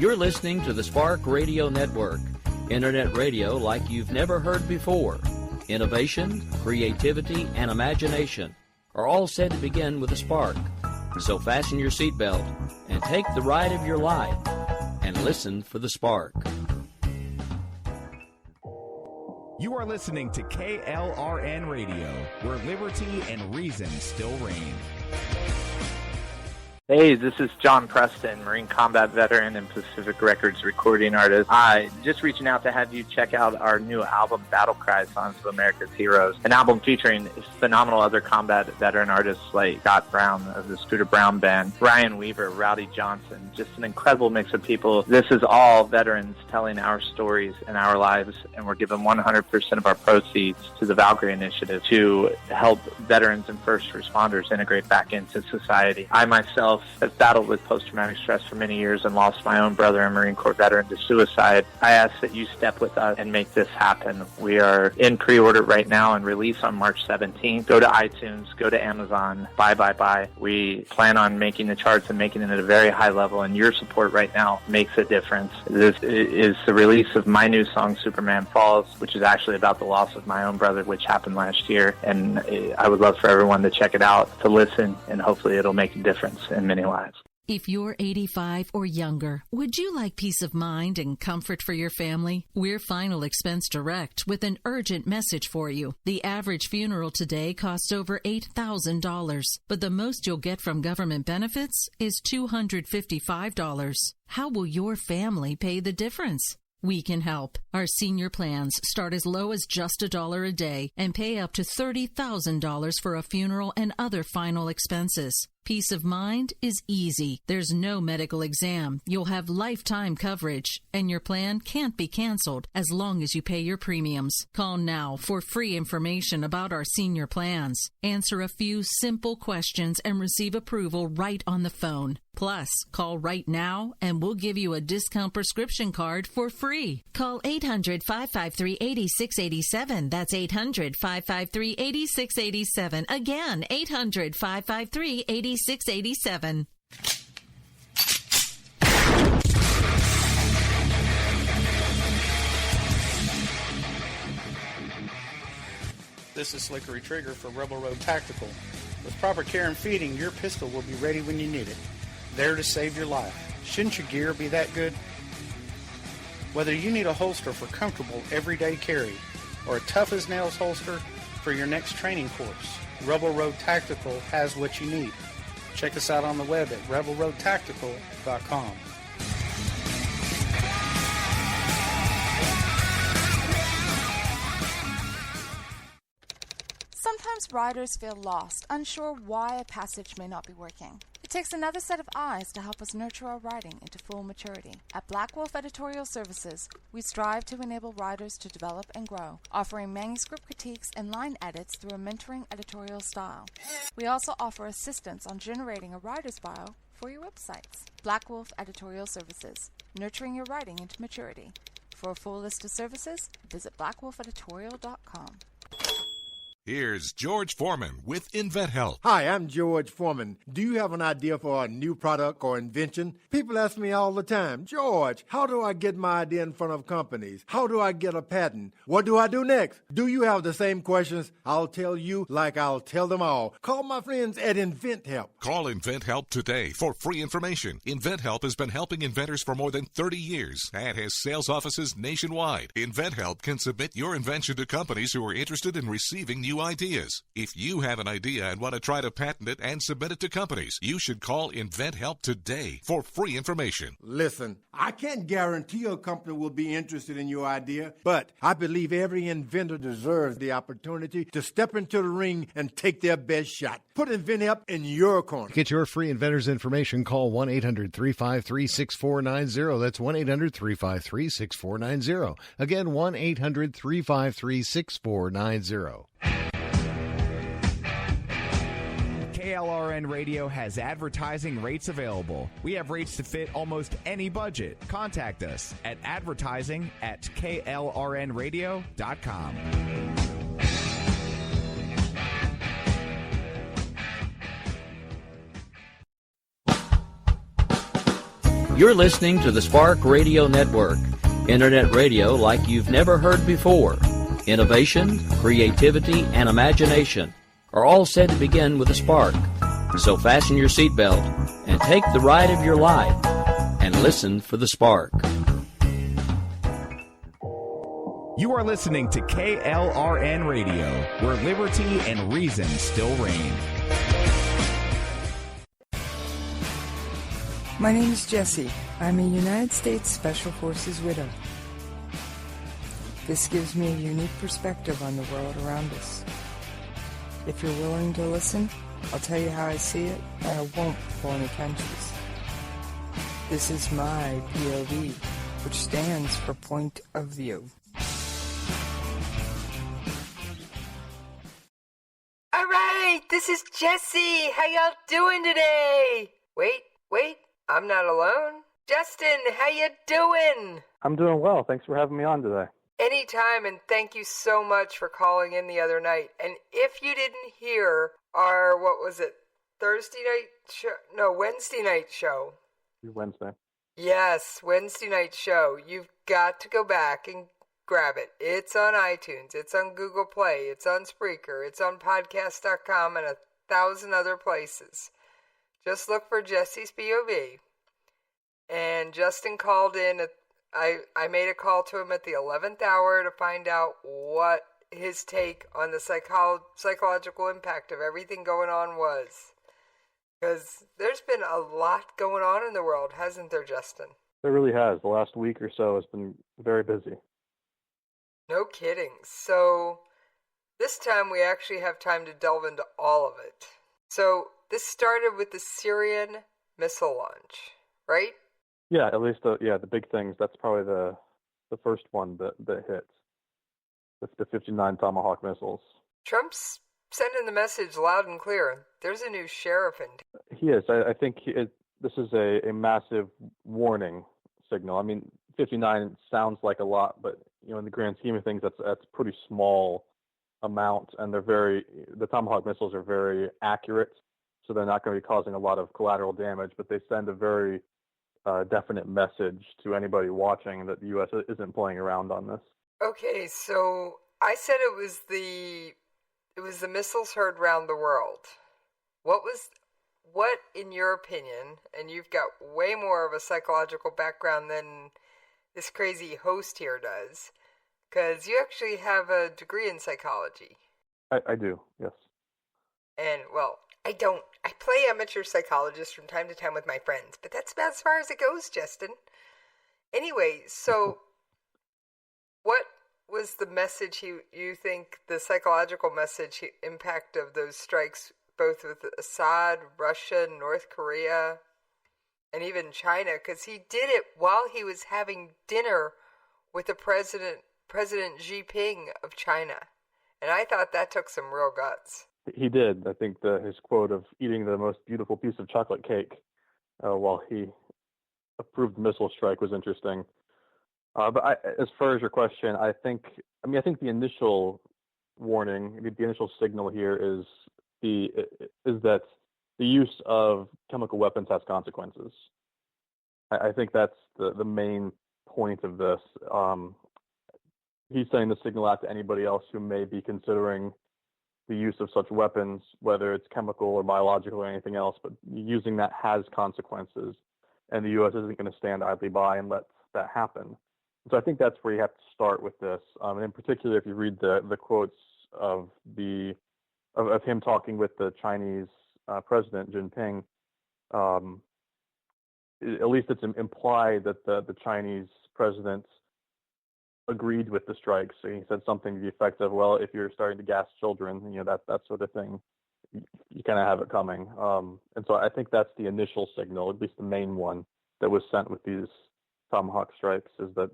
You're listening to the Spark Radio Network, Internet radio like you've never heard before. Innovation, creativity, and imagination are all said to begin with a spark. So fasten your seatbelt and take the ride of your life and listen for the spark. You are listening to KLRN Radio, where liberty and reason still reign. Hey, this is John Preston, Marine combat veteran and Pacific Records recording artist. Just reaching out to have you check out our new album, Battle Cry, Songs of America's Heroes, an album featuring phenomenal other combat veteran artists like Scott Brown of the Scooter Brown Band, Ryan Weaver, Rowdy Johnson, just an incredible mix of people. This is all veterans telling our stories and our lives, and we're giving 100% of our proceeds to the Valkyrie Initiative to help veterans and first responders integrate back into society. I myself have battled with post-traumatic stress for many years and lost my own brother, a Marine Corps veteran, to suicide. I ask that you step with us and make this happen. We are in pre-order right now and release on March 17th. Go to iTunes, go to Amazon, buy. We plan on making the charts and making it at a very high level, and your support right now makes a difference. This is the release of my new song, Superman Falls, which is actually about the loss of my own brother, which happened last year, and I would love for everyone to check it out, to listen, and hopefully it'll make a difference in many lives. If you're 85 or younger, would you like peace of mind and comfort for your family? We're Final Expense Direct with an urgent message for you. The average funeral today costs over $8,000, but the most you'll get from government benefits is $255. How will your family pay the difference? We can help. Our senior plans start as low as just $1 a day and pay up to $30,000 for a funeral and other final expenses. Peace of mind is easy. There's no medical exam. You'll have lifetime coverage, and your plan can't be canceled as long as you pay your premiums. Call now for free information about our senior plans. Answer a few simple questions and receive approval right on the phone. Plus, call right now and we'll give you a discount prescription card for free. Call 800-553-8687. That's 800-553-8687. Again, 800-553-8687. 8687. This is Slickery Trigger for Rebel Road Tactical. With proper care and feeding, your pistol will be ready when you need it. There to save your life. Shouldn't your gear be that good? Whether you need a holster for comfortable everyday carry or a tough-as-nails holster for your next training course, Rebel Road Tactical has what you need. Check us out on the web at rebelroadtactical.com. Sometimes riders feel lost, unsure why a passage may not be working. It takes another set of eyes to help us nurture our writing into full maturity. At Black Wolf Editorial Services, we strive to enable writers to develop and grow, offering manuscript critiques and line edits through a mentoring editorial style. We also offer assistance on generating a writer's bio for your websites. Black Wolf Editorial Services, nurturing your writing into maturity. For a full list of services, visit blackwolfeditorial.com. Here's George Foreman with InventHelp. Hi, I'm George Foreman. Do you have an idea for a new product or invention? People ask me all the time, George, how do I get my idea in front of companies? How do I get a patent? What do I do next? Do you have the same questions? I'll tell you like I'll tell them all. Call my friends at InventHelp. Call InventHelp today for free information. InventHelp has been helping inventors for more than 30 years and has sales offices nationwide. InventHelp can submit your invention to companies who are interested in receiving new ideas. If you have an idea and want to try to patent it and submit it to companies, you should call InventHelp today for free information. Listen, I can't guarantee a company will be interested in your idea, but I believe every inventor deserves the opportunity to step into the ring and take their best shot. Put InventHelp in your corner. To get your free inventor's information, call 1-800-353-6490. That's 1-800-353-6490. Again, 1-800-353-6490. KLRN Radio has advertising rates available. We have rates to fit almost any budget. Contact us at advertising@klrnradio.com. You're listening to the Spark Radio Network, Internet radio like you've never heard before. Innovation, creativity, and imagination are all said to begin with a spark. So fasten your seatbelt and take the ride of your life and listen for the spark. You are listening to KLRN Radio, where liberty and reason still reign. My name is Jessie. I'm a United States Special Forces widow. This gives me a unique perspective on the world around us. If you're willing to listen, I'll tell you how I see it, and I won't pull any punches. This is my POV, which stands for Point of View. All right, this is Jessie. How y'all doing today? Wait, I'm not alone. Justin, how you doing? I'm doing well. Thanks for having me on today. Anytime, and thank you so much for calling in the other night. And if you didn't hear our, Wednesday night show. Wednesday. Yes, Wednesday night show. You've got to go back and grab it. It's on iTunes. It's on Google Play. It's on Spreaker. It's on podcast.com and 1,000 other places. Just look for Jessie's POV. And Justin called in. I made a call to him at the 11th hour to find out what his take on the psychological impact of everything going on was. Because there's been a lot going on in the world, hasn't there, Justin? There really has. The last week or so has been very busy. No kidding. So this time we actually have time to delve into all of it. So this started with the Syrian missile launch, right? Yeah, at least the big things. That's probably the first one that hit. The 59 Tomahawk missiles. Trump's sending the message loud and clear. There's a new sheriff in town. He is. I think this is a massive warning signal. I mean, 59 sounds like a lot, but in the grand scheme of things, that's a pretty small amount, and the Tomahawk missiles are very accurate, so they're not going to be causing a lot of collateral damage, but they send a very definite message to anybody watching that the U.S. isn't playing around on this. Okay, so I said it was the missiles heard round the world. What, in your opinion, and you've got way more of a psychological background than this crazy host here does, because you actually have a degree in psychology. I do, yes. And, well, I don't. I play amateur psychologist from time to time with my friends, but that's about as far as it goes, Justin. Anyway, so what was the message you think, the psychological message impact of those strikes, both with Assad, Russia, North Korea, and even China? Because he did it while he was having dinner with the President Xi Jinping of China. And I thought that took some real guts. He did. I think his quote of eating the most beautiful piece of chocolate cake while he approved the missile strike was interesting. But as far as your question, I think the initial warning, the initial signal here is that the use of chemical weapons has consequences. I think that's the main point of this. He's sending the signal out to anybody else who may be considering the use of such weapons, whether it's chemical or biological or anything else, but using that has consequences, and the U.S. isn't going to stand idly by and let that happen. So I think that's where you have to start with this. And in particular, if you read the quotes of him talking with the Chinese President Jinping, at least it's implied that the Chinese president agreed with the strikes. So he said something to the effect of, well, if you're starting to gas children, that sort of thing, you kind of have it coming. And so I think that's the initial signal, at least the main one that was sent with these Tomahawk strikes, is that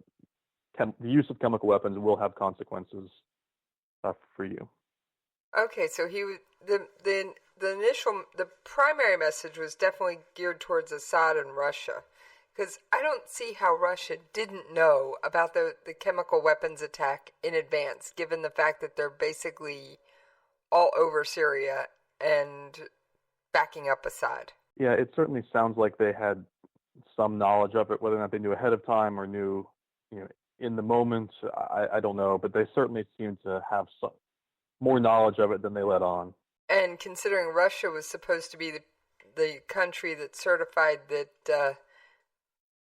the use of chemical weapons will have consequences for you. Okay, so the primary message was definitely geared towards Assad and Russia, because I don't see how Russia didn't know about the chemical weapons attack in advance, given the fact that they're basically all over Syria and backing up Assad. Yeah, it certainly sounds like they had some knowledge of it. Whether or not they knew ahead of time or knew, in the moment, I don't know. But they certainly seem to have some more knowledge of it than they let on. And considering Russia was supposed to be the country that certified that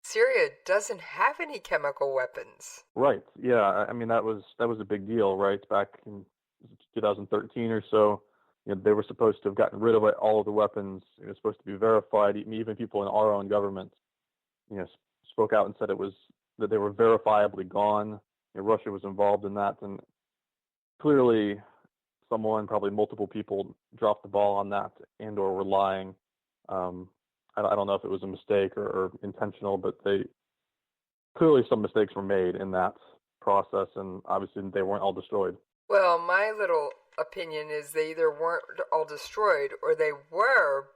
Syria doesn't have any chemical weapons. Right. Yeah. I mean, that was a big deal, right? Back in 2013 or so, they were supposed to have gotten rid of all of the weapons. It was supposed to be verified. Even people in our own government, spoke out and said that they were verifiably gone. Russia was involved in that, and clearly, probably multiple people, dropped the ball on that and/or were lying. I don't know if it was a mistake or intentional, but clearly some mistakes were made in that process, and obviously they weren't all destroyed. Well, my little opinion is they either weren't all destroyed or they were,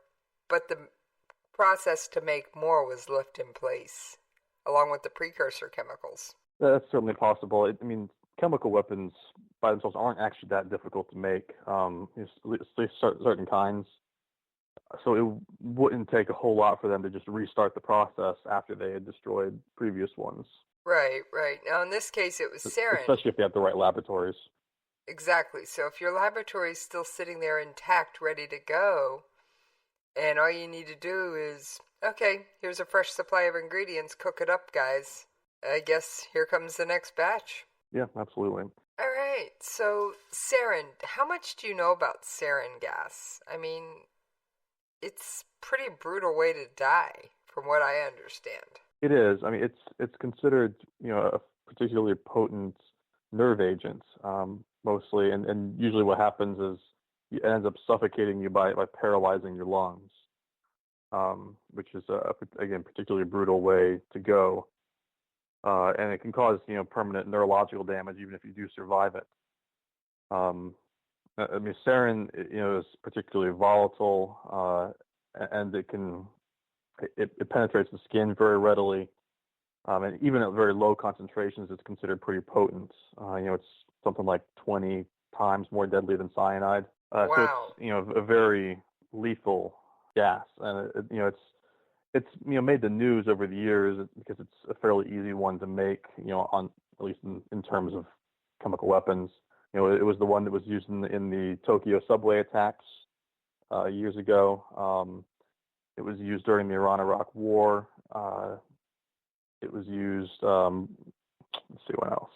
but the process to make more was left in place, along with the precursor chemicals. That's certainly possible. I mean, chemical weapons by themselves aren't actually that difficult to make, at least certain kinds. So it wouldn't take a whole lot for them to just restart the process after they had destroyed previous ones. Right. Now, in this case, it was sarin. Especially if they have the right laboratories. Exactly. So if your laboratory is still sitting there intact, ready to go, and all you need to do is, okay, here's a fresh supply of ingredients, cook it up, guys. I guess here comes the next batch. Yeah, absolutely. All right. So sarin, how much do you know about sarin gas? I mean, it's a pretty brutal way to die, from what I understand. It is. I mean, it's considered, a particularly potent nerve agent, mostly, and usually what happens is it ends up suffocating you by paralyzing your lungs, which is again particularly brutal way to go, and it can cause permanent neurological damage even if you do survive it. I mean, sarin, is particularly volatile, and it penetrates the skin very readily, and even at very low concentrations, it's considered pretty potent. It's something like 20 times more deadly than cyanide. Wow. So it's a very lethal gas, and it's made the news over the years because it's a fairly easy one to make. On at least in terms of chemical weapons. It was the one that was used in the Tokyo subway attacks years ago. It was used during the Iran-Iraq War. It was used. Let's see what else.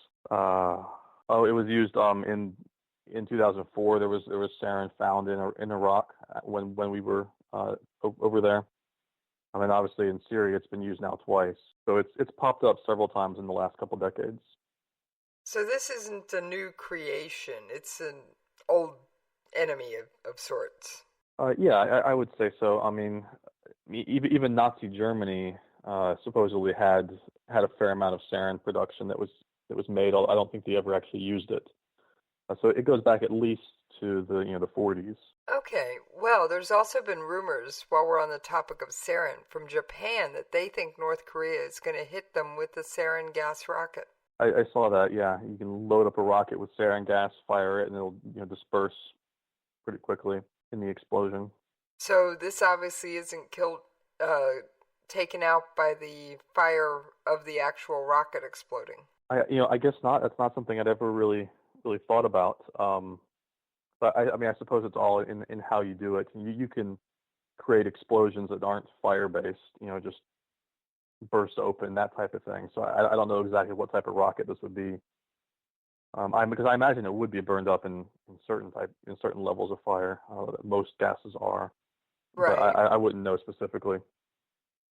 It was used in 2004. There was sarin found in Iraq when we were over there. I mean, obviously in Syria it's been used now twice. So it's popped up several times in the last couple decades. So this isn't a new creation. It's an old enemy of sorts. Yeah, I would say so. I mean, even Nazi Germany supposedly had a fair amount of sarin production that was made. I don't think they ever actually used it. So it goes back at least to the 40s. Okay. Well, there's also been rumors, while we're on the topic of sarin, from Japan that they think North Korea is going to hit them with the sarin gas rocket. I saw that, yeah. You can load up a rocket with sarin gas, fire it, and it'll disperse pretty quickly in the explosion. So this obviously isn't taken out by the fire of the actual rocket exploding. I guess not. That's not something I'd ever really thought about. But I suppose it's all in how you do it. You can create explosions that aren't fire-based, just burst open, that type of thing. So I don't know exactly what type of rocket this would be. Because I imagine it would be burned up in certain levels of fire. Most gases are. Right. But I wouldn't know specifically.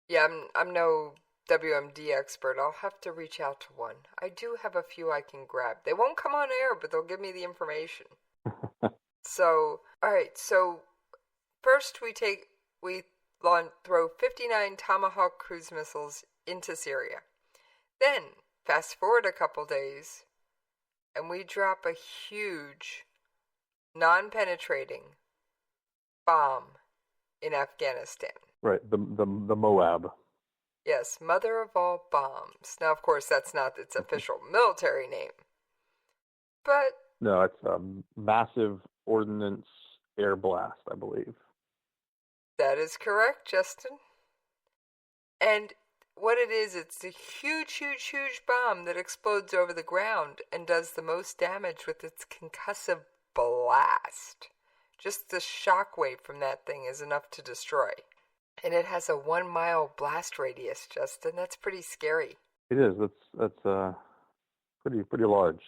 Yeah, I'm no WMD expert. I'll have to reach out to one. I do have a few I can grab. They won't come on air, but they'll give me the information. So, all right. So first we throw 59 Tomahawk cruise missiles into Syria. Then, fast forward a couple days, and we drop a huge, non-penetrating bomb in Afghanistan. Right, the MOAB. Yes, mother of all bombs. Now, of course, that's not its official military name. But... No, it's a massive ordnance air blast, I believe. That is correct, Justin. And what it is, it's a huge, huge, huge bomb that explodes over the ground and does the most damage with its concussive blast. Just the shock wave from that thing is enough to destroy. And it has a 1 mile blast radius, Justin. That's pretty scary. It is. That's pretty large.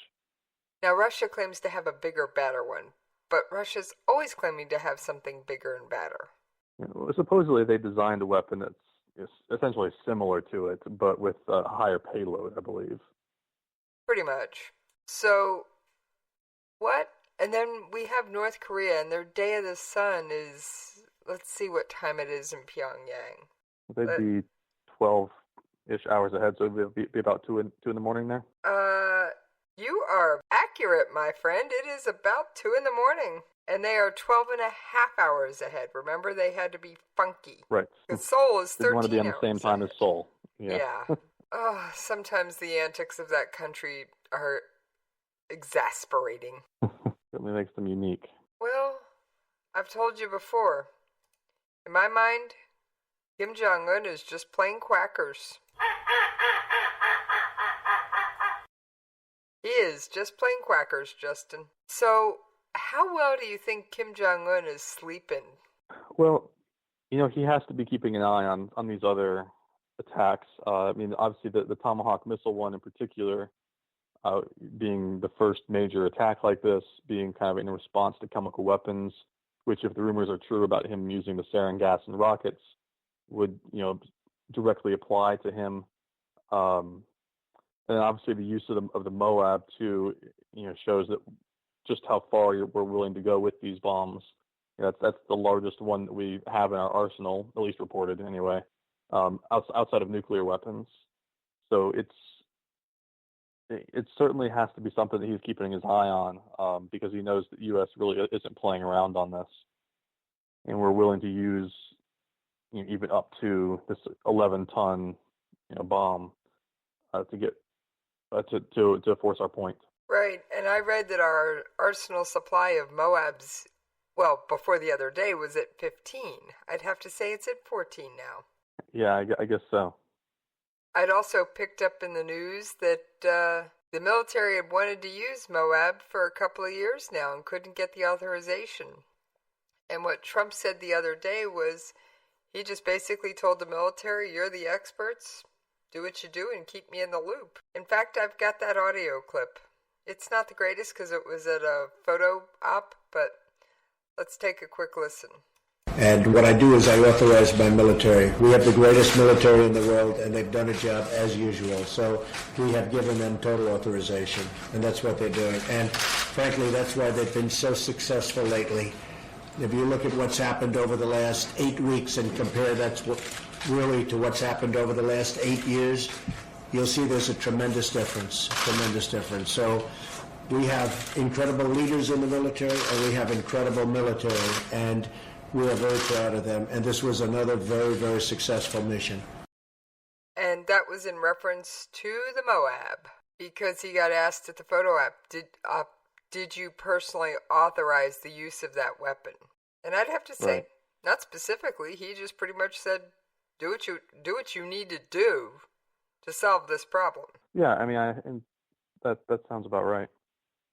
Now, Russia claims to have a bigger, badder one, but Russia's always claiming to have something bigger and badder. Supposedly, they designed a weapon that's essentially similar to it, but with a higher payload, I believe. Pretty much. So, what? And then we have North Korea, and their Day of the Sun is, let's see what time it is in Pyongyang. They'd be 12-ish hours ahead, so it'd be about 2 in the morning there. You are accurate, my friend. It is about 2 in the morning. And they are 12 and a half hours ahead. Remember, they had to be funky. Right. Because Seoul is 13 They want to be on the same time ahead. as Seoul. Yeah. Oh, sometimes the antics of that country are exasperating. Certainly makes them unique. Well, I've told you before. In my mind, Kim Jong-un is just plain quackers. He is just plain quackers, Justin. So, how well do you think Kim Jong-un is sleeping? Well, he has to be keeping an eye on these other attacks. Obviously the Tomahawk missile one in particular, being the first major attack like this, being kind of in response to chemical weapons, which, if the rumors are true about him using the sarin gas and rockets, would directly apply to him. And obviously the use of the MOAB too, shows that just how far we're willing to go with these bombs. That's the largest one that we have in our arsenal, at least reported anyway, outside of nuclear weapons. So it certainly has to be something that he's keeping his eye on, because he knows that the U.S. really isn't playing around on this, and we're willing to use even up to this 11-ton bomb to get to force our point. Right, and I read that our arsenal supply of MOABs, well, before the other day, was at 15. I'd have to say it's at 14 now. Yeah, I guess so. I'd also picked up in the news that the military had wanted to use MOAB for a couple of years now and couldn't get the authorization. And what Trump said the other day was he just basically told the military, you're the experts, do what you do and keep me in the loop. In fact, I've got that audio clip. It's not the greatest because it was at a photo op, but let's take a quick listen. And what I do is I authorize my military. We have the greatest military in the world, and they've done a job as usual. So we have given them total authorization, and that's what they're doing. And frankly, that's why they've been so successful lately. If you look at what's happened over the last 8 weeks and compare that really to what's happened over the last 8 years, you'll see there's a tremendous difference. So we have incredible leaders in the military, and we have incredible military, and we are very proud of them, and this was another very, very successful mission. And that was in reference to the MOAB, because he got asked at the photo op, did you personally authorize the use of that weapon? And I'd have to say, right. Not specifically. He just pretty much said, do what you need to do to solve this problem. Yeah, and that sounds about right.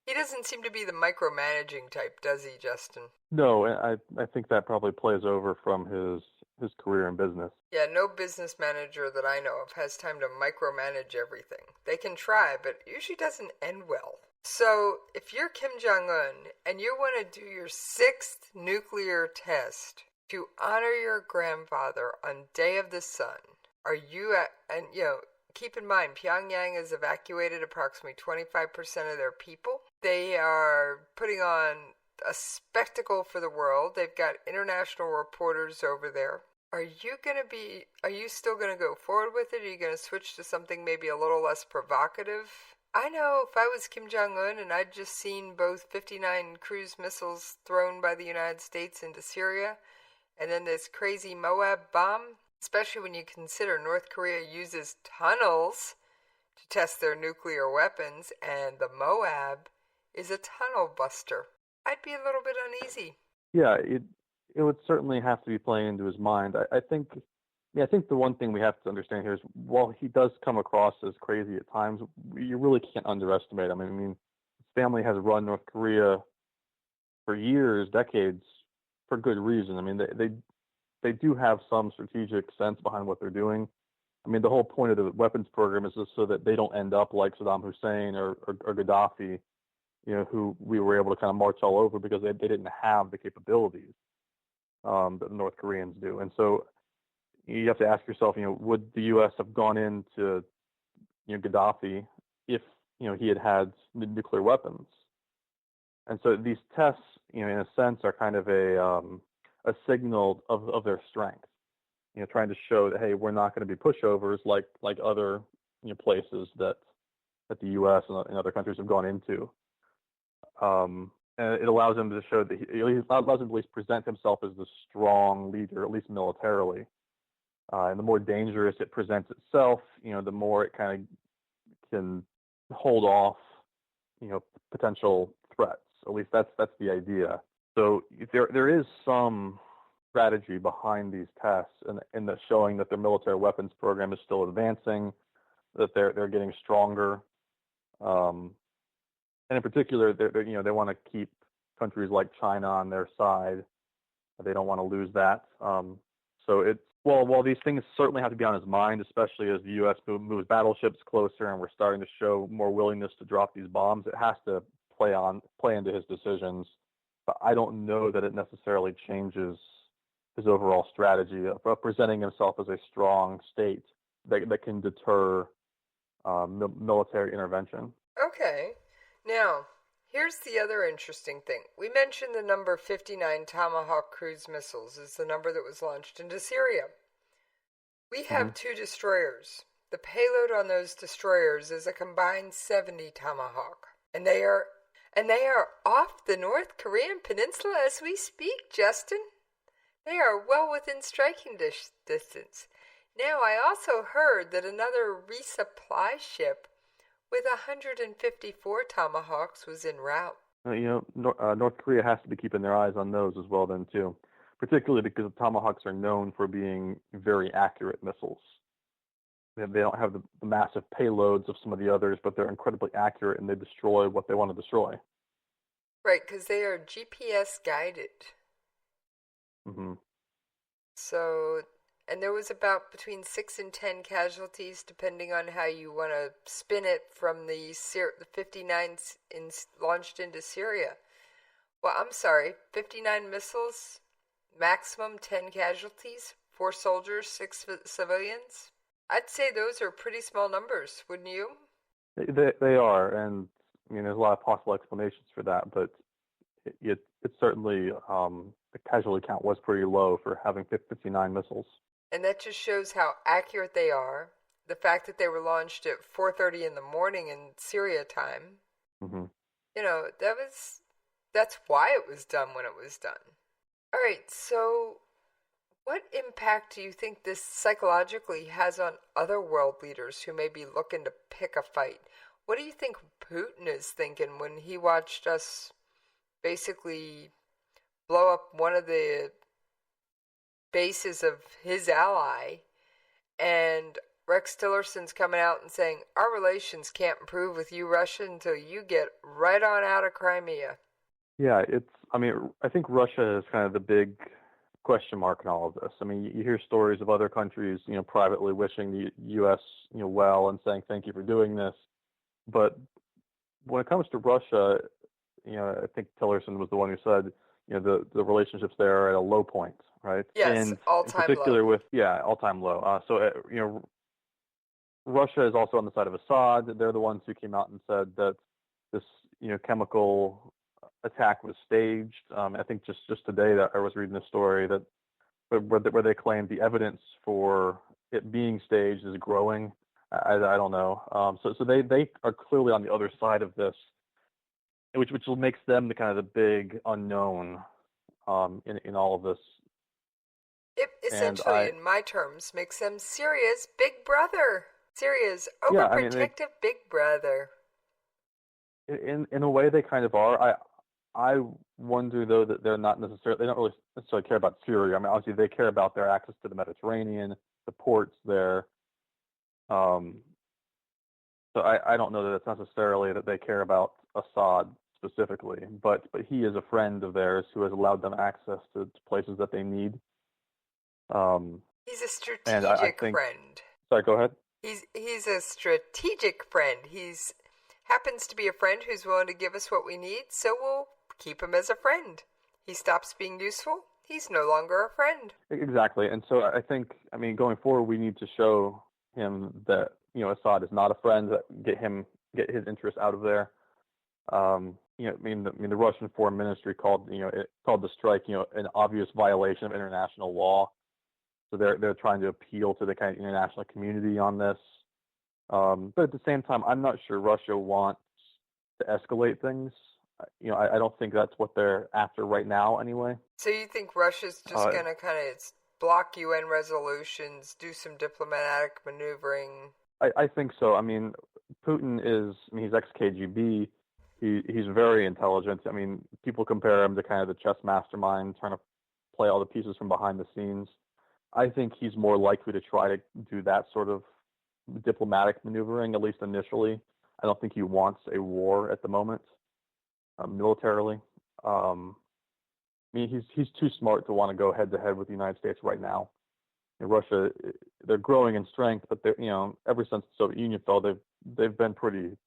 He doesn't seem to be the micromanaging type, does he, Justin? No, I think that probably plays over from his career in business. Yeah, no business manager that I know of has time to micromanage everything. They can try, but it usually doesn't end well. So, if you're Kim Jong-un and you want to do your 6th nuclear test to honor your grandfather on Day of the Sun, keep in mind, Pyongyang has evacuated approximately 25% of their people. They are putting on a spectacle for the world. They've got international reporters over there. Are you still going to go forward with it? Are you going to switch to something maybe a little less provocative? I know if I was Kim Jong-un and I'd just seen both 59 cruise missiles thrown by the United States into Syria, and then this crazy MOAB bomb, especially when you consider North Korea uses tunnels to test their nuclear weapons, and the MOAB is a tunnel buster. I'd be a little bit uneasy. Yeah, it would certainly have to be playing into his mind. I think Yeah, I think the one thing we have to understand here is while he does come across as crazy at times, you really can't underestimate him. I mean, his family has run North Korea for years, decades, for good reason. I mean, they do have some strategic sense behind what they're doing. I mean, the whole point of the weapons program is just so that they don't end up like Saddam Hussein or Gaddafi, who we were able to kind of march all over because they didn't have the capabilities that the North Koreans do. And so you have to ask yourself, would the U.S. have gone into, Gaddafi if, he had nuclear weapons? And so these tests, in a sense, are kind of a signal of their strength. Trying to show that, hey, we're not going to be pushovers like other places that the U.S. and other countries have gone into. And it allows him to show that he allows him to at least present himself as the strong leader, at least militarily. And the more dangerous it presents itself, the more it kind of can hold off, potential threats. At least that's the idea. So there is some strategy behind these tests, and that showing that their military weapons program is still advancing, that they're getting stronger, and in particular, they want to keep countries like China on their side. They don't want to lose that. So it's while these things certainly have to be on his mind, especially as the U.S. moves battleships closer and we're starting to show more willingness to drop these bombs, it has to play into his decisions. But I don't know that it necessarily changes his overall strategy of presenting himself as a strong state that can deter military intervention. Okay. Now, here's the other interesting thing. We mentioned the number 59 Tomahawk cruise missiles is the number that was launched into Syria. We have two destroyers. The payload on those destroyers is a combined 70 Tomahawk. And they are off the North Korean peninsula as we speak, Justin. They are well within striking distance. Now, I also heard that another resupply ship with 154 Tomahawks was en route. North Korea has to be keeping their eyes on those as well then too, particularly because the Tomahawks are known for being very accurate missiles. They don't have the massive payloads of some of the others, but they're incredibly accurate and they destroy what they want to destroy. Right, because they are GPS guided. Mm-hmm. So, and there was about between 6 and 10 casualties, depending on how you want to spin it, from the 59 launched into Syria. Well, I'm sorry, 59 missiles, maximum 10 casualties, 4 soldiers, 6 civilians. I'd say those are pretty small numbers, wouldn't you? They are, and there's a lot of possible explanations for that, but it certainly the casualty count was pretty low for having 59 missiles. And that just shows how accurate they are. The fact that they were launched at 4:30 in the morning in Syria time. Mm-hmm. That's why it was done when it was done. All right, so what impact do you think this psychologically has on other world leaders who may be looking to pick a fight? What do you think Putin is thinking when he watched us basically blow up one of the bases of his ally, and Rex Tillerson's coming out and saying, our relations can't improve with you, Russia, until you get right on out of Crimea? Yeah, I think Russia is kind of the big question mark in all of this. I mean, you hear stories of other countries, privately wishing the U.S., well and saying thank you for doing this. But when it comes to Russia, I think Tillerson was the one who said, the relationships there are at a low point, right? Yes, and all-time in particular low. All-time low. Russia is also on the side of Assad. They're the ones who came out and said that this, chemical attack was staged. I think just today that I was reading a story that where they claimed the evidence for it being staged is growing. I don't know. So they are clearly on the other side of this, which makes them the kind of the big unknown in all of this. It essentially, in my terms, makes them Syria's big brother. Syria's overprotective big brother. In a way, they kind of are. I wonder though that they don't really necessarily care about Syria. I mean, obviously they care about their access to the Mediterranean ports there. So I don't know that it's necessarily that they care about Assad specifically, but he is a friend of theirs who has allowed them access to places that they need. He's a strategic friend. Sorry, go ahead. He's a strategic friend. He's happens to be a friend who's willing to give us what we need, so we'll keep him as a friend. He stops being useful, he's no longer a friend. Exactly. And so I think, going forward, we need to show him that, Assad is not a friend, get his interests out of there. The Russian Foreign Ministry called the strike, an obvious violation of international law. So they're trying to appeal to the kind of international community on this. But at the same time, I'm not sure Russia wants to escalate things. I don't think that's what they're after right now anyway. So you think Russia's just going to kind of block UN resolutions, do some diplomatic maneuvering? I think so. Putin he's ex-KGB. He's very intelligent. People compare him to kind of the chess mastermind, trying to play all the pieces from behind the scenes. I think he's more likely to try to do that sort of diplomatic maneuvering, at least initially. I don't think he wants a war at the moment, militarily. He's too smart to want to go head-to-head with the United States right now. Russia, they're growing in strength, but they're, ever since the Soviet Union fell, they've been pretty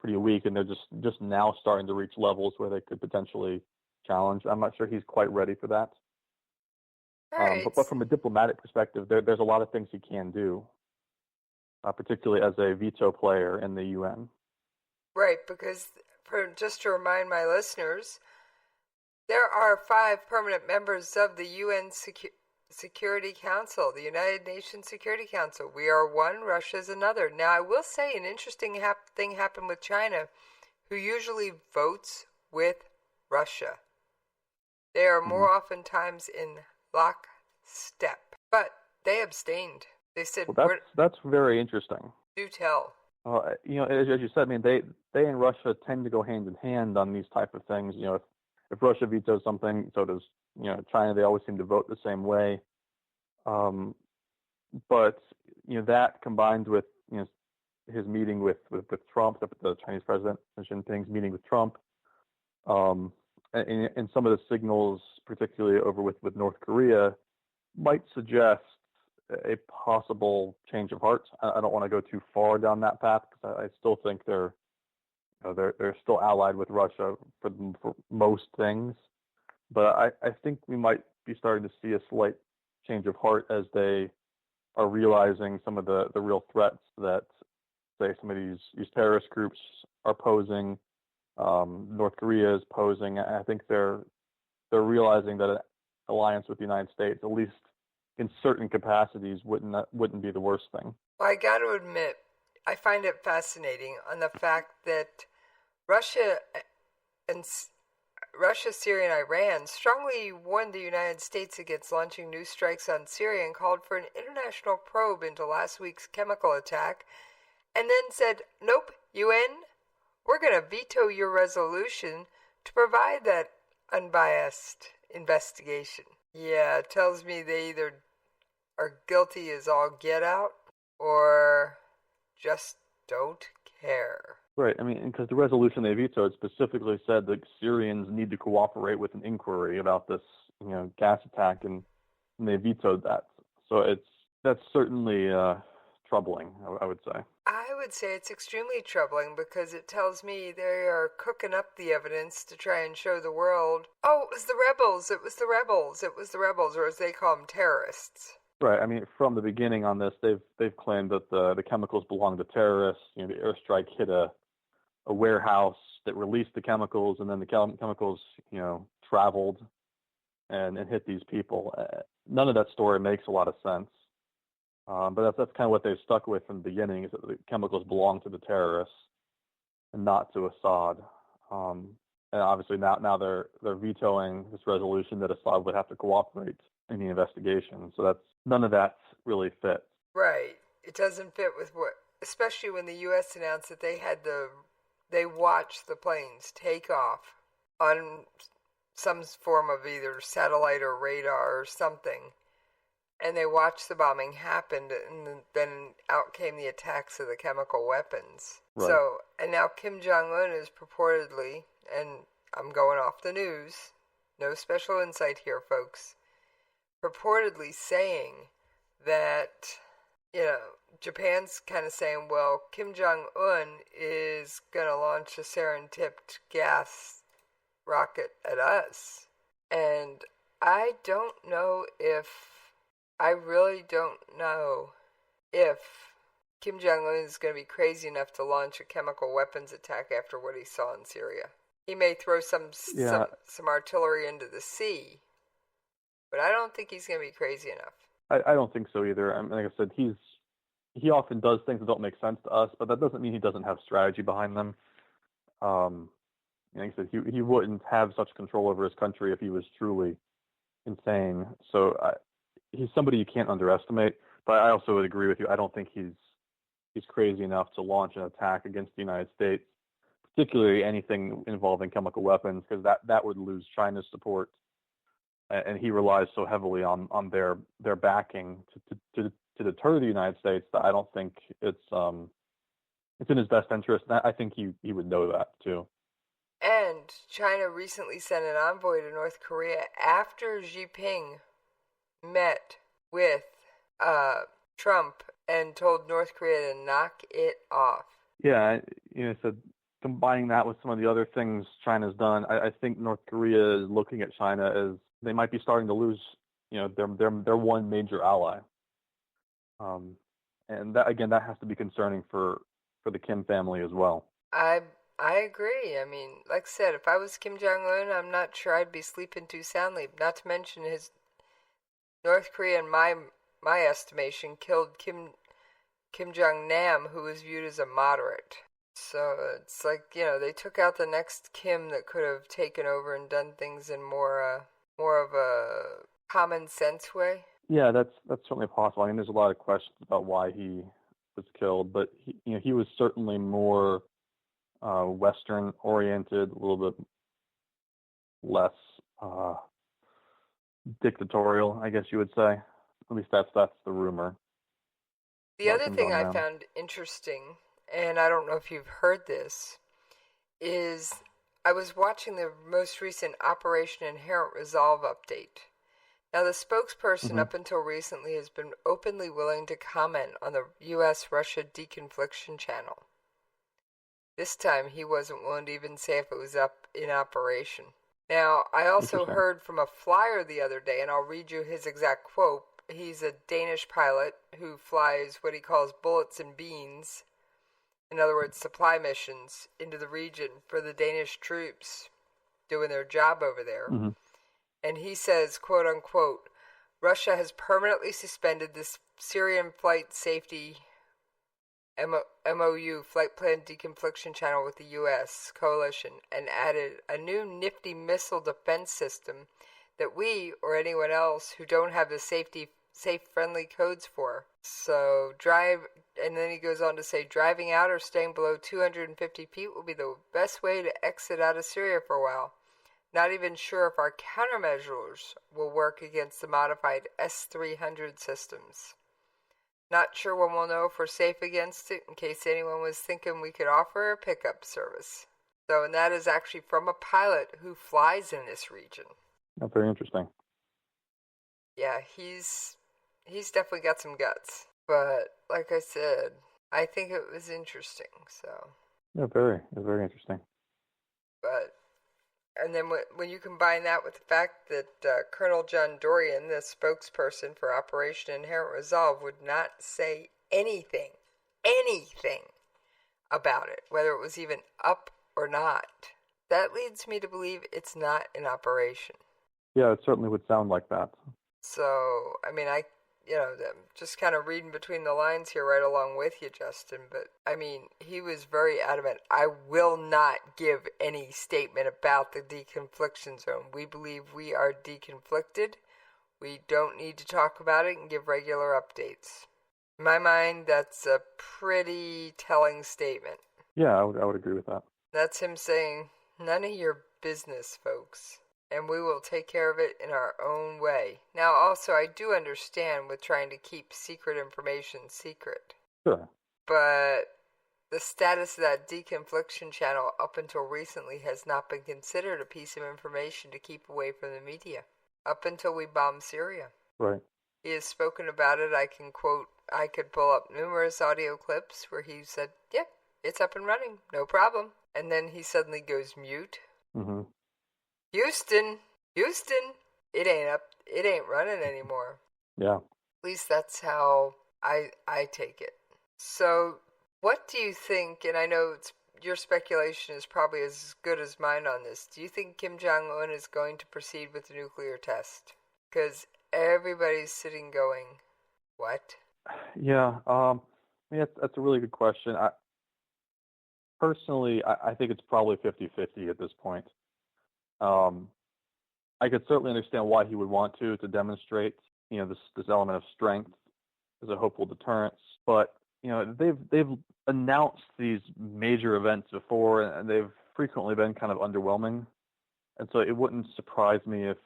weak, and they're just now starting to reach levels where they could potentially challenge. I'm not sure he's quite ready for that. Right. But from a diplomatic perspective, there's a lot of things he can do, particularly as a veto player in the UN. Right, because just to remind my listeners, there are 5 permanent members of the UN Security Council, the United Nations Security Council. We are one, Russia's another. Now, I will say an interesting thing happened with China, who usually votes with Russia. They are more oftentimes in lockstep, but they abstained. They said, well, that's very interesting. Do tell. As you said, they and Russia tend to go hand in hand on these type of things. If Russia vetoes something, so does China. They always seem to vote the same way. But that combined with his meeting with Trump, the Chinese president Xi Jinping's meeting with Trump, and some of the signals, particularly over with North Korea, might suggest a possible change of heart. I don't want to go too far down that path because I still think they're still allied with Russia for most things. But I think we might be starting to see a slight change of heart as they are realizing some of the real threats that, say, some of these terrorist groups are posing. North Korea is posing. I think they're realizing that an alliance with the United States, at least in certain capacities, wouldn't be the worst thing. Well, I got to admit, I find it fascinating on the fact that Russia, Syria, and Iran strongly warned the United States against launching new strikes on Syria and called for an international probe into last week's chemical attack, and then said, nope, UN, we're going to veto your resolution to provide that unbiased investigation. Yeah, it tells me they either are guilty as all get out or just don't care. Right. Because the resolution they vetoed specifically said that Syrians need to cooperate with an inquiry about this, gas attack, and they vetoed that. So that's certainly troubling, I would say. I would say it's extremely troubling because it tells me they are cooking up the evidence to try and show the world, oh, it was the rebels, or as they call them, terrorists. Right. From the beginning on this, they've claimed that the chemicals belong to terrorists. The airstrike hit a warehouse that released the chemicals, and then the chemicals, traveled and hit these people. None of that story makes a lot of sense. But that's kind of what they've stuck with from the beginning, is that the chemicals belong to the terrorists and not to Assad. And obviously now they're vetoing this resolution that Assad would have to cooperate in the investigation. So none of that really fits. Right. It doesn't fit with especially when the U.S. announced that they watched the planes take off on some form of either satellite or radar or something. and they watched the bombing happen, and then out came the attacks of the chemical weapons. Right. So, and now Kim Jong-un is purportedly, and I'm going off the news, no special insight here, folks, purportedly saying that, Japan's kind of saying, well, Kim Jong-un is going to launch a sarin-tipped gas rocket at us. And I really don't know if Kim Jong-un is going to be crazy enough to launch a chemical weapons attack after what he saw in Syria. He may throw some artillery into the sea, but I don't think he's going to be crazy enough. I don't think so either. Like I said, he often does things that don't make sense to us, but that doesn't mean he doesn't have strategy behind them. Like I said, he wouldn't have such control over his country if he was truly insane. So he's somebody you can't underestimate. But I also would agree with you. I don't think he's crazy enough to launch an attack against the United States, particularly anything involving chemical weapons, because that would lose China's support. And he relies so heavily on their backing to deter the United States that I don't think it's in his best interest. And I think he would know that too. And China recently sent an envoy to North Korea after Xi Jinping met with Trump and told North Korea to knock it off. Yeah, so combining that with some of the other things China's done, I think North Korea is looking at China as they might be starting to lose, their one major ally. And that has to be concerning for the Kim family as well. I agree. I mean, like I said, if I was Kim Jong-un, I'm not sure I'd be sleeping too soundly. Not to mention his North Korea, in my estimation, killed Kim Jong-nam, who was viewed as a moderate. So it's like, they took out the next Kim that could have taken over and done things in more of a common sense way. Yeah, that's certainly possible. I mean, there's a lot of questions about why he was killed, but he was certainly more Western oriented, a little bit less dictatorial, I guess you would say. At least that's the rumor. The other thing I found interesting, and I don't know if you've heard this, is I was watching the most recent Operation Inherent Resolve update. Now, the spokesperson up until recently has been openly willing to comment on the U.S.-Russia deconfliction channel. This time, he wasn't willing to even say if it was up in operation. Now, I also heard from a flyer the other day, and I'll read you his exact quote. He's a Danish pilot who flies what he calls bullets and beans, in other words, supply missions into the region for the Danish troops doing their job over there. Mm-hmm. And he says, quote unquote, Russia has permanently suspended this Syrian flight safety MOU, flight plan deconfliction channel with the U.S. coalition, and added a new nifty missile defense system that we or anyone else who don't have the safe friendly codes for. So and then he goes on to say, driving out or staying below 250 feet will be the best way to exit out of Syria for a while. Not even sure if our countermeasures will work against the modified S-300 systems. Not sure when we'll know if we're safe against it, in case anyone was thinking we could offer a pickup service. So, and that is actually from a pilot who flies in this region. That's very interesting. Yeah, he's definitely got some guts. But, like I said, I think it was interesting, so. Yeah, very interesting. But, and then when you combine that with the fact that Colonel John Dorian, the spokesperson for Operation Inherent Resolve, would not say anything about it, whether it was even up or not, that leads me to believe it's not in operation. Yeah, it certainly would sound like that. So, I mean, I'm just kind of reading between the lines here right along with you, Justin, but, I mean, he was very adamant. I will not give any statement about the deconfliction zone. We believe we are deconflicted. We don't need to talk about it and give regular updates. In my mind, that's a pretty telling statement. Yeah, I would agree with that. That's him saying, none of your business, folks. and we will take care of it in our own way. Now, also, I do understand with trying to keep secret information secret. Sure. But the status of that deconfliction channel up until recently has not been considered a piece of information to keep away from the media, up until we bombed Syria. Right. He has spoken about it. I could pull up numerous audio clips where he said, yep, it's up and running, no problem. And then he suddenly goes mute. Mm-hmm. Houston, it ain't running anymore. Yeah. At least that's how I take it. So what do you think, and I know your speculation is probably as good as mine on this, do you think Kim Jong-un is going to proceed with the nuclear test? Because everybody's sitting going, what? Yeah, that's a really good question. Personally, I think it's probably 50-50 at this point. I could certainly understand why he would want to demonstrate, this element of strength as a hopeful deterrence. But they've announced these major events before, and they've frequently been kind of underwhelming. And so it wouldn't surprise me if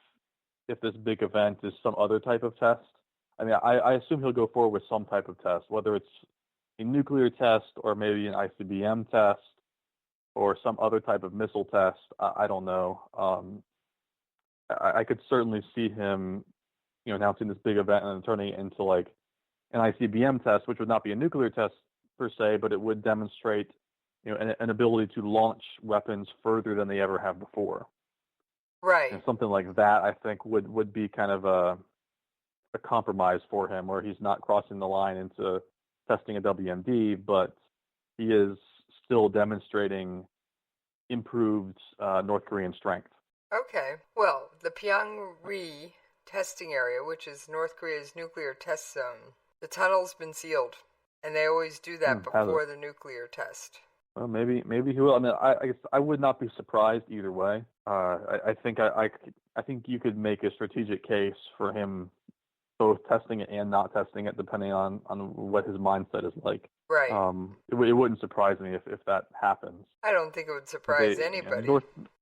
this big event is some other type of test. I mean, I assume he'll go forward with some type of test, whether it's a nuclear test or maybe an ICBM test or some other type of missile test. I don't know. I could certainly see him, announcing this big event and turning it into like an ICBM test, which would not be a nuclear test per se, but it would demonstrate, an ability to launch weapons further than they ever have before. Right. And something like that, I think, would be kind of a compromise for him, where he's not crossing the line into testing a WMD, but he is still demonstrating improved North Korean strength. Okay. Well, the Pyongyang testing area, which is North Korea's nuclear test zone, the tunnel's been sealed, and they always do that before the nuclear test. Well, maybe he will. I mean, I guess I would not be surprised either way. I think you could make a strategic case for him both testing it and not testing it, depending on what his mindset is like. Right. It wouldn't surprise me if that happens. I don't think it would surprise anybody.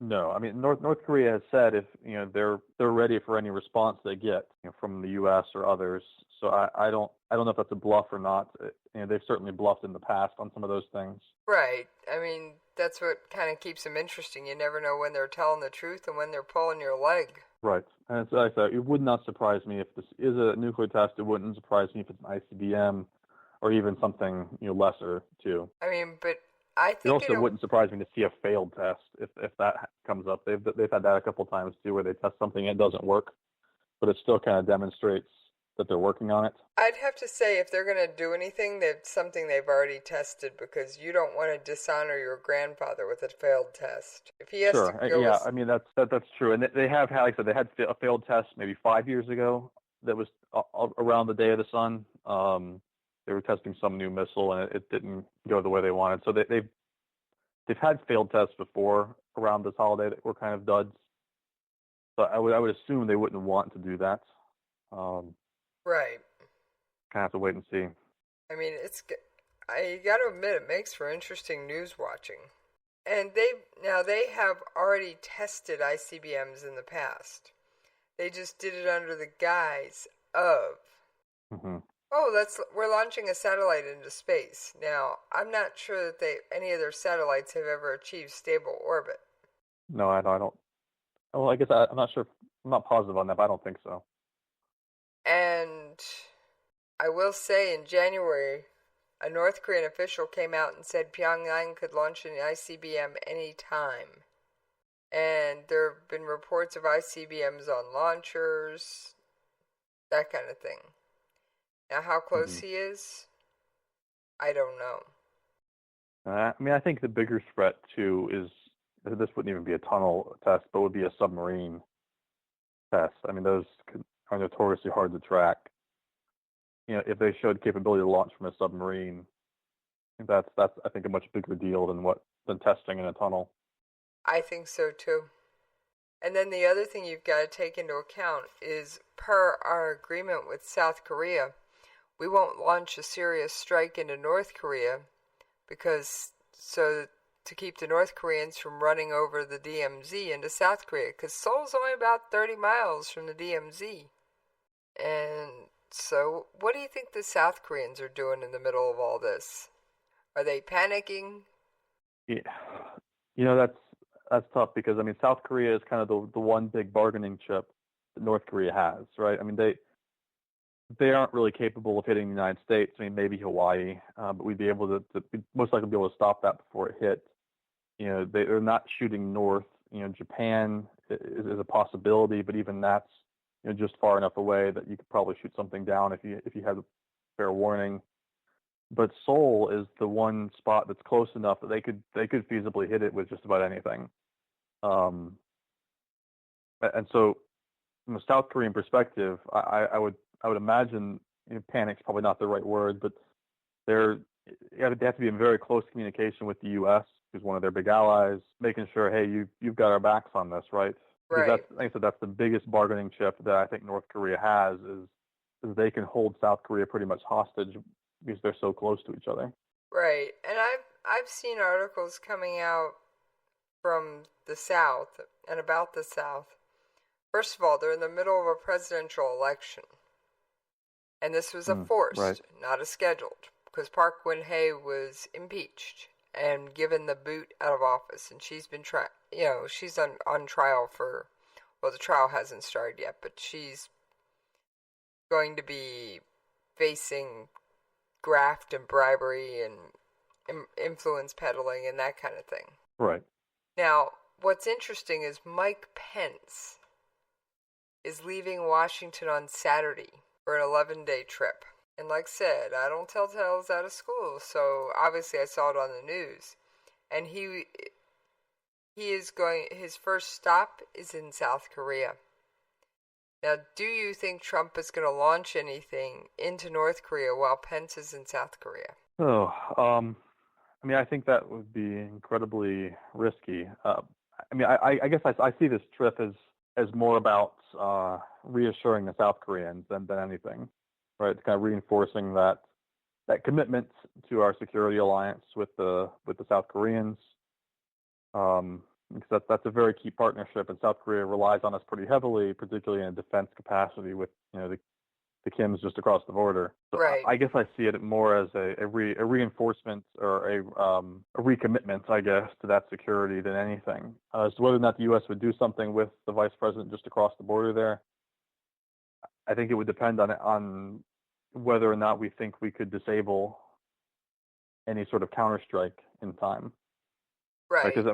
North Korea has said if they're ready for any response they get from the U.S. or others. So I don't know if that's a bluff or not. They've certainly bluffed in the past on some of those things. Right. I mean, that's what kind of keeps them interesting. You never know when they're telling the truth and when they're pulling your leg. Right. And so like I said, it would not surprise me if this is a nuclear test. It wouldn't surprise me if it's an ICBM or even something lesser too. I mean, but I think it also wouldn't surprise me to see a failed test if that comes up. They've had that a couple of times too, where they test something and it doesn't work, but it still kind of demonstrates that they're working on it. I'd have to say if they're going to do anything, that's something they've already tested, because you don't want to dishonor your grandfather with a failed test. If he has to go I mean that's true, and they have had, like I said, they had a failed test maybe 5 years ago that was around the Day of the Sun. They were testing some new missile and it didn't go the way they wanted. So they've had failed tests before around this holiday that were kind of duds. So I would assume they wouldn't want to do that. Right. Kind of have to wait and see. I mean, you got to admit, it makes for interesting news watching. And they have already tested ICBMs in the past. They just did it under the guise of, we're launching a satellite into space. Now, I'm not sure that any of their satellites have ever achieved stable orbit. No, I don't. Well, I guess I'm not sure. I'm not positive on that, but I don't think so. And I will say in January, a North Korean official came out and said Pyongyang could launch an ICBM any time. And there have been reports of ICBMs on launchers, that kind of thing. Now, how close he is, I don't know. I mean, I think the bigger threat, too, is this wouldn't even be a tunnel test, but would be a submarine test. I mean, those are notoriously hard to track. If they showed capability to launch from a submarine, that's I think a much bigger deal than testing in a tunnel. I think so too. And then the other thing you've got to take into account is, per our agreement with South Korea, we won't launch a serious strike into North Korea because so to keep the North Koreans from running over the DMZ into South Korea, because Seoul's only about 30 miles from the DMZ. And so what do you think the South Koreans are doing in the middle of all this? Are they panicking? Yeah. That's tough, because South Korea is kind of the one big bargaining chip that North Korea has, right? They aren't really capable of hitting the United States. Maybe Hawaii, but we'd most likely be able to stop that before it hit. They're not shooting north. Japan is a possibility, but even that's just far enough away that you could probably shoot something down if you had fair warning. But Seoul is the one spot that's close enough that they could feasibly hit it with just about anything. And so, from a South Korean perspective, I would imagine panic's probably not the right word, but they have to be in very close communication with the U.S., who's one of their big allies, making sure, hey, you've got our backs on this, right? Because that's the biggest bargaining chip that I think North Korea has is they can hold South Korea pretty much hostage because they're so close to each other. Right, and I've seen articles coming out from the South and about the South. First of all, they're in the middle of a presidential election. And this was a forced, not a scheduled, because Park Geun-hye was impeached and given the boot out of office. And she's been she's on trial for, well, the trial hasn't started yet, but she's going to be facing graft and bribery and influence peddling and that kind of thing. Right. Now, what's interesting is Mike Pence is leaving Washington on Saturday for an 11-day trip. And like I said, I don't tell tales out of school, so obviously I saw it on the news. And he is going, his first stop is in South Korea. Now, do you think Trump is going to launch anything into North Korea while Pence is in South Korea? I think that would be incredibly risky. I guess I see this trip as more about reassuring the South Koreans than anything, right? It's kind of reinforcing that commitment to our security alliance with the South Koreans, because that's a very key partnership, and South Korea relies on us pretty heavily, particularly in a defense capacity with the Kims just across the border. So right. I guess I see it more as a reinforcement or a recommitment, I guess, to that security than anything. As to whether or not the U.S. would do something with the vice president just across the border there, I think it would depend on whether or not we think we could disable any sort of counterstrike in time. Right. Because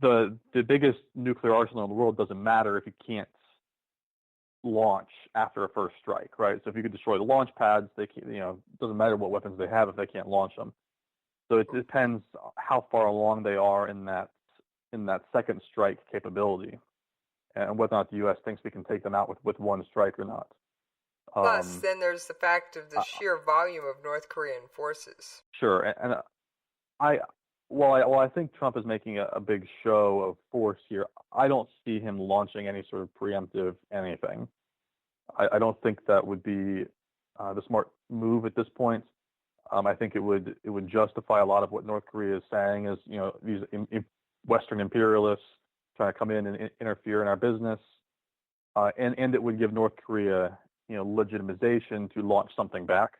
the biggest nuclear arsenal in the world doesn't matter if you can't launch after a first strike, right? So if you could destroy the launch pads, they can, doesn't matter what weapons they have if they can't launch them. So it depends how far along they are in that second strike capability, and whether or not the U.S. thinks we can take them out with one strike or not. Plus, then there's the fact of the sheer volume of North Korean forces. Sure, and I think Trump is making a big show of force here, I don't see him launching any sort of preemptive anything. I don't think that would be the smart move at this point. I think it would justify a lot of what North Korea is saying is, these Western imperialists trying to come in and interfere in our business, and it would give North Korea, legitimization to launch something back,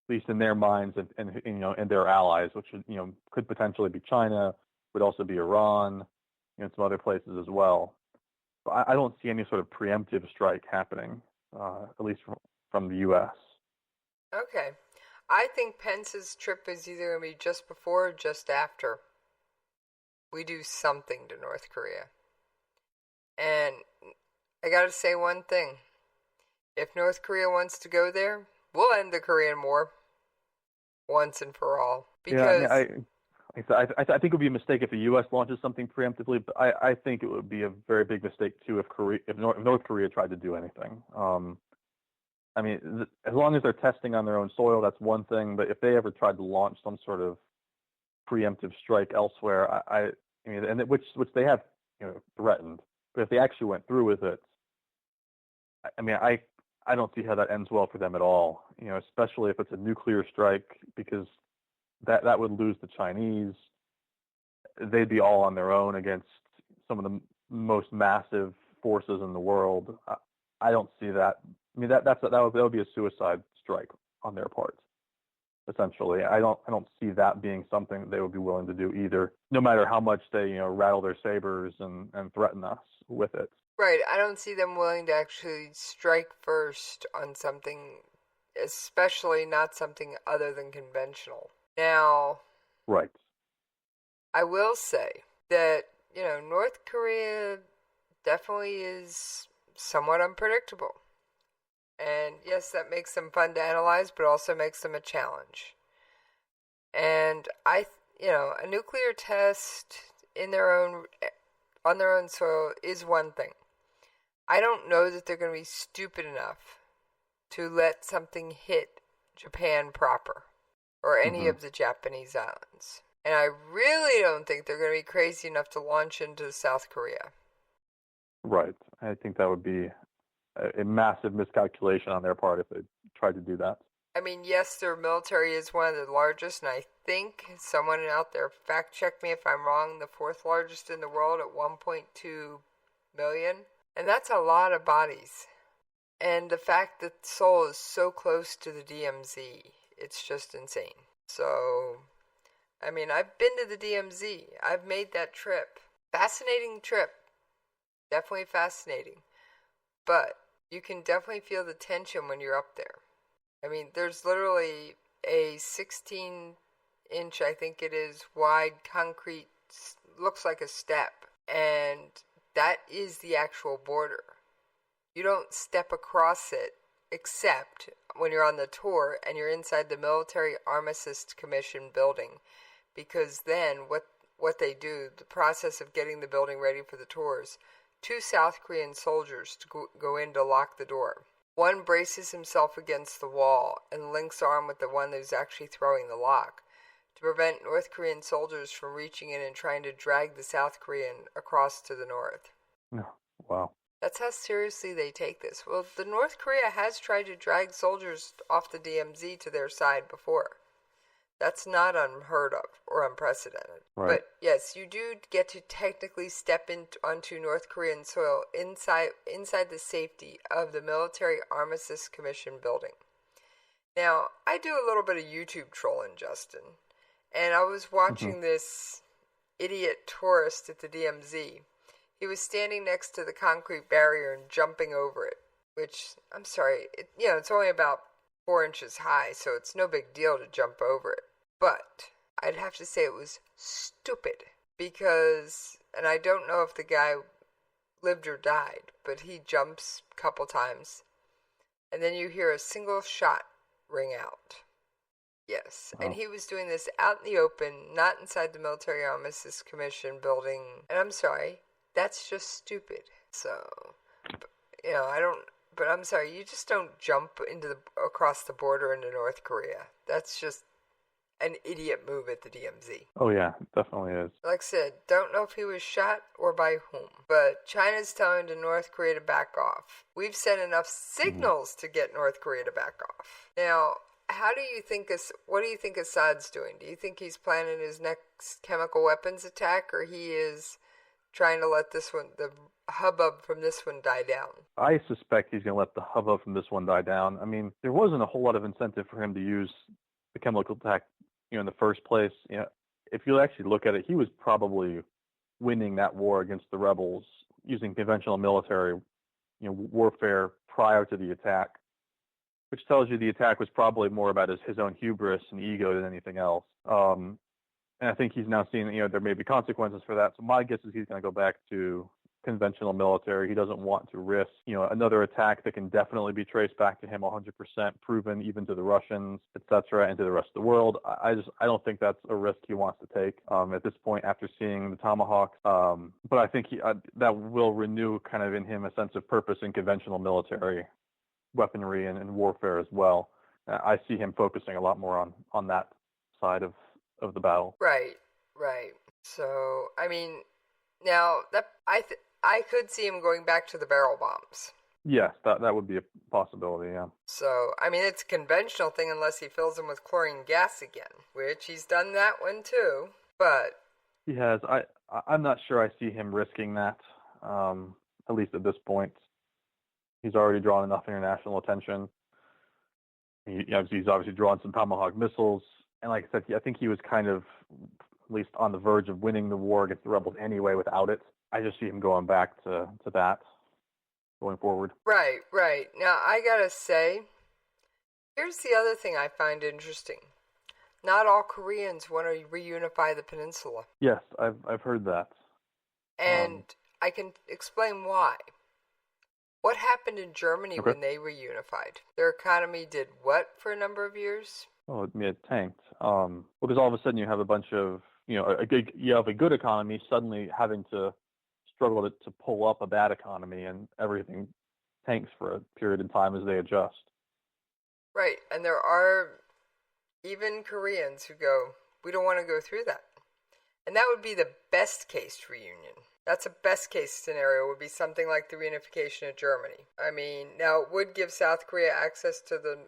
at least in their minds and their allies, which could potentially be China, would also be Iran, and some other places as well. But I don't see any sort of preemptive strike happening, at least from the U.S. Okay. I think Pence's trip is either going to be just before or just after we do something to North Korea. And I got to say one thing. If North Korea wants to go there, we'll end the Korean War once and for all. Because I think it would be a mistake if the U.S. launches something preemptively, but I think it would be a very big mistake too if North Korea tried to do anything. As long as they're testing on their own soil, that's one thing. But if they ever tried to launch some sort of preemptive strike elsewhere, which they have threatened, but if they actually went through with it, I don't see how that ends well for them at all. Especially if it's a nuclear strike, because that would lose the Chinese. they'd be all on their own against some of the most massive forces in the world. I don't see that. I mean, that would be a suicide strike on their part. Essentially, I don't see that being something that they would be willing to do either, no matter how much they rattle their sabers and threaten us with it. Right. I don't see them willing to actually strike first on something, especially not something other than conventional. Now, right. I will say that North Korea definitely is somewhat unpredictable. And yes, that makes them fun to analyze, but also makes them a challenge. And a nuclear test on their own soil is one thing. I don't know that they're going to be stupid enough to let something hit Japan proper or any of the Japanese islands. And I really don't think they're going to be crazy enough to launch into South Korea. Right. I think that would be a massive miscalculation on their part if they tried to do that. I mean, yes, their military is one of the largest, and I think someone out there, fact check me if I'm wrong, the fourth largest in the world at 1.2 million. And that's a lot of bodies. And the fact that Seoul is so close to the DMZ, it's just insane. So, I mean, I've been to the DMZ. I've made that trip. Fascinating trip. Definitely fascinating. But you can definitely feel the tension when you're up there. I mean, there's literally a 16-inch, I think it is, wide concrete, looks like a step. And that is the actual border. You don't step across it except when you're on the tour and you're inside the Military Armistice Commission building. Because then what they do, the process of getting the building ready for the tours, 2 South Korean soldiers to go in to lock the door. One braces himself against the wall and links arm with the one who's actually throwing the lock to prevent North Korean soldiers from reaching in and trying to drag the South Korean across to the north. Oh, wow. That's how seriously they take this. Well, the North Korea has tried to drag soldiers off the DMZ to their side before. That's not unheard of or unprecedented. Right. But yes, you do get to technically step onto North Korean soil inside the safety of the Military Armistice Commission building. Now, I do a little bit of YouTube trolling, Justin, and I was watching this idiot tourist at the DMZ. He was standing next to the concrete barrier and jumping over it, which, I'm sorry, it's only about 4 inches high, so it's no big deal to jump over it. But I'd have to say it was stupid because, and I don't know if the guy lived or died, but he jumps a couple times, and then you hear a single shot ring out. Yes, and he was doing this out in the open, not inside the Military Armistice Commission building, and I'm sorry, that's just stupid. So, but I'm sorry, you just don't jump across the border into North Korea. That's just an idiot move at the DMZ. Oh yeah, it definitely is. Like I said, don't know if he was shot or by whom, but China's telling to North Korea to back off. We've sent enough signals to get North Korea to back off. Now, what do you think Assad's doing? Do you think he's planning his next chemical weapons attack, or he is trying to let the hubbub from this one die down? I suspect he's going to let the hubbub from this one die down. I mean, there wasn't a whole lot of incentive for him to use the chemical attack, in the first place. If you actually look at it, he was probably winning that war against the rebels using conventional military, warfare prior to the attack, which tells you the attack was probably more about his own hubris and ego than anything else. And I think he's now seeing, there may be consequences for that. So my guess is he's going to go back to conventional military. He doesn't want to risk, another attack that can definitely be traced back to him 100%, proven even to the Russians, etc., and to the rest of the world. I don't think that's a risk he wants to take at this point after seeing the Tomahawk. But I think that will renew kind of in him a sense of purpose in conventional military weaponry and warfare as well. I see him focusing a lot more on that side of the battle. Right. So, I mean, now that I could see him going back to the barrel bombs. Yes, that would be a possibility, yeah. So, I mean, it's a conventional thing unless he fills them with chlorine gas again, which he's done that one too. But He has. I'm not sure I see him risking that, at least at this point. He's already drawn enough international attention. He's obviously drawn some Tomahawk missiles. And like I said, I think he was kind of at least on the verge of winning the war against the rebels anyway without it. I just see him going back to that going forward. Right. Now, I gotta say, here's the other thing I find interesting. Not all Koreans want to reunify the peninsula. Yes, I've heard that. And I can explain why. What happened in Germany when they reunified? Their economy did what for a number of years? Oh, it tanked. Because all of a sudden you have a bunch of, you have a good economy suddenly having to struggle to pull up a bad economy, and everything tanks for a period of time as they adjust. Right, and there are even Koreans who go, we don't want to go through that. And that would be the best case reunion. That's a best case scenario, would be something like the reunification of Germany. I mean, now it would give South Korea access to the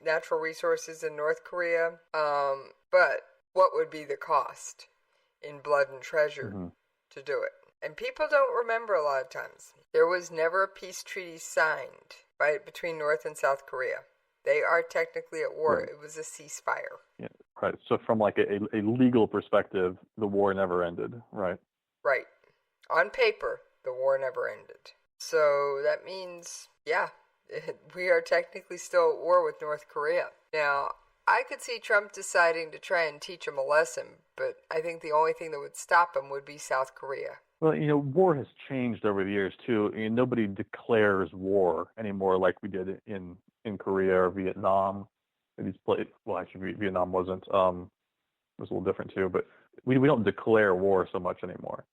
natural resources in North Korea, but what would be the cost in blood and treasure to do it? And people don't remember a lot of times. There was never a peace treaty signed, right, between North and South Korea. They are technically at war. Right. It was a ceasefire. Yeah, right. So from like a legal perspective, the war never ended, right? Right. On paper, the war never ended. So that means, we are technically still at war with North Korea. Now, I could see Trump deciding to try and teach him a lesson, but I think the only thing that would stop him would be South Korea. Well, war has changed over the years, too. Nobody declares war anymore like we did in Korea or Vietnam. Actually, Vietnam wasn't. It was a little different, too. But we don't declare war so much anymore.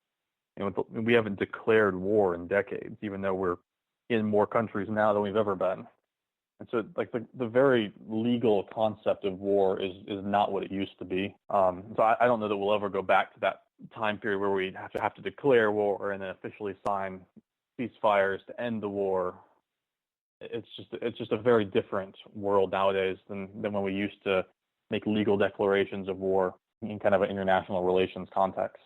We haven't declared war in decades, even though we're in more countries now than we've ever been. And so, like, the very legal concept of war is not what it used to be. So I don't know that we'll ever go back to that time period where we have to declare war and then officially sign ceasefires to end the war. It's just a very different world nowadays than when we used to make legal declarations of war in kind of an international relations context.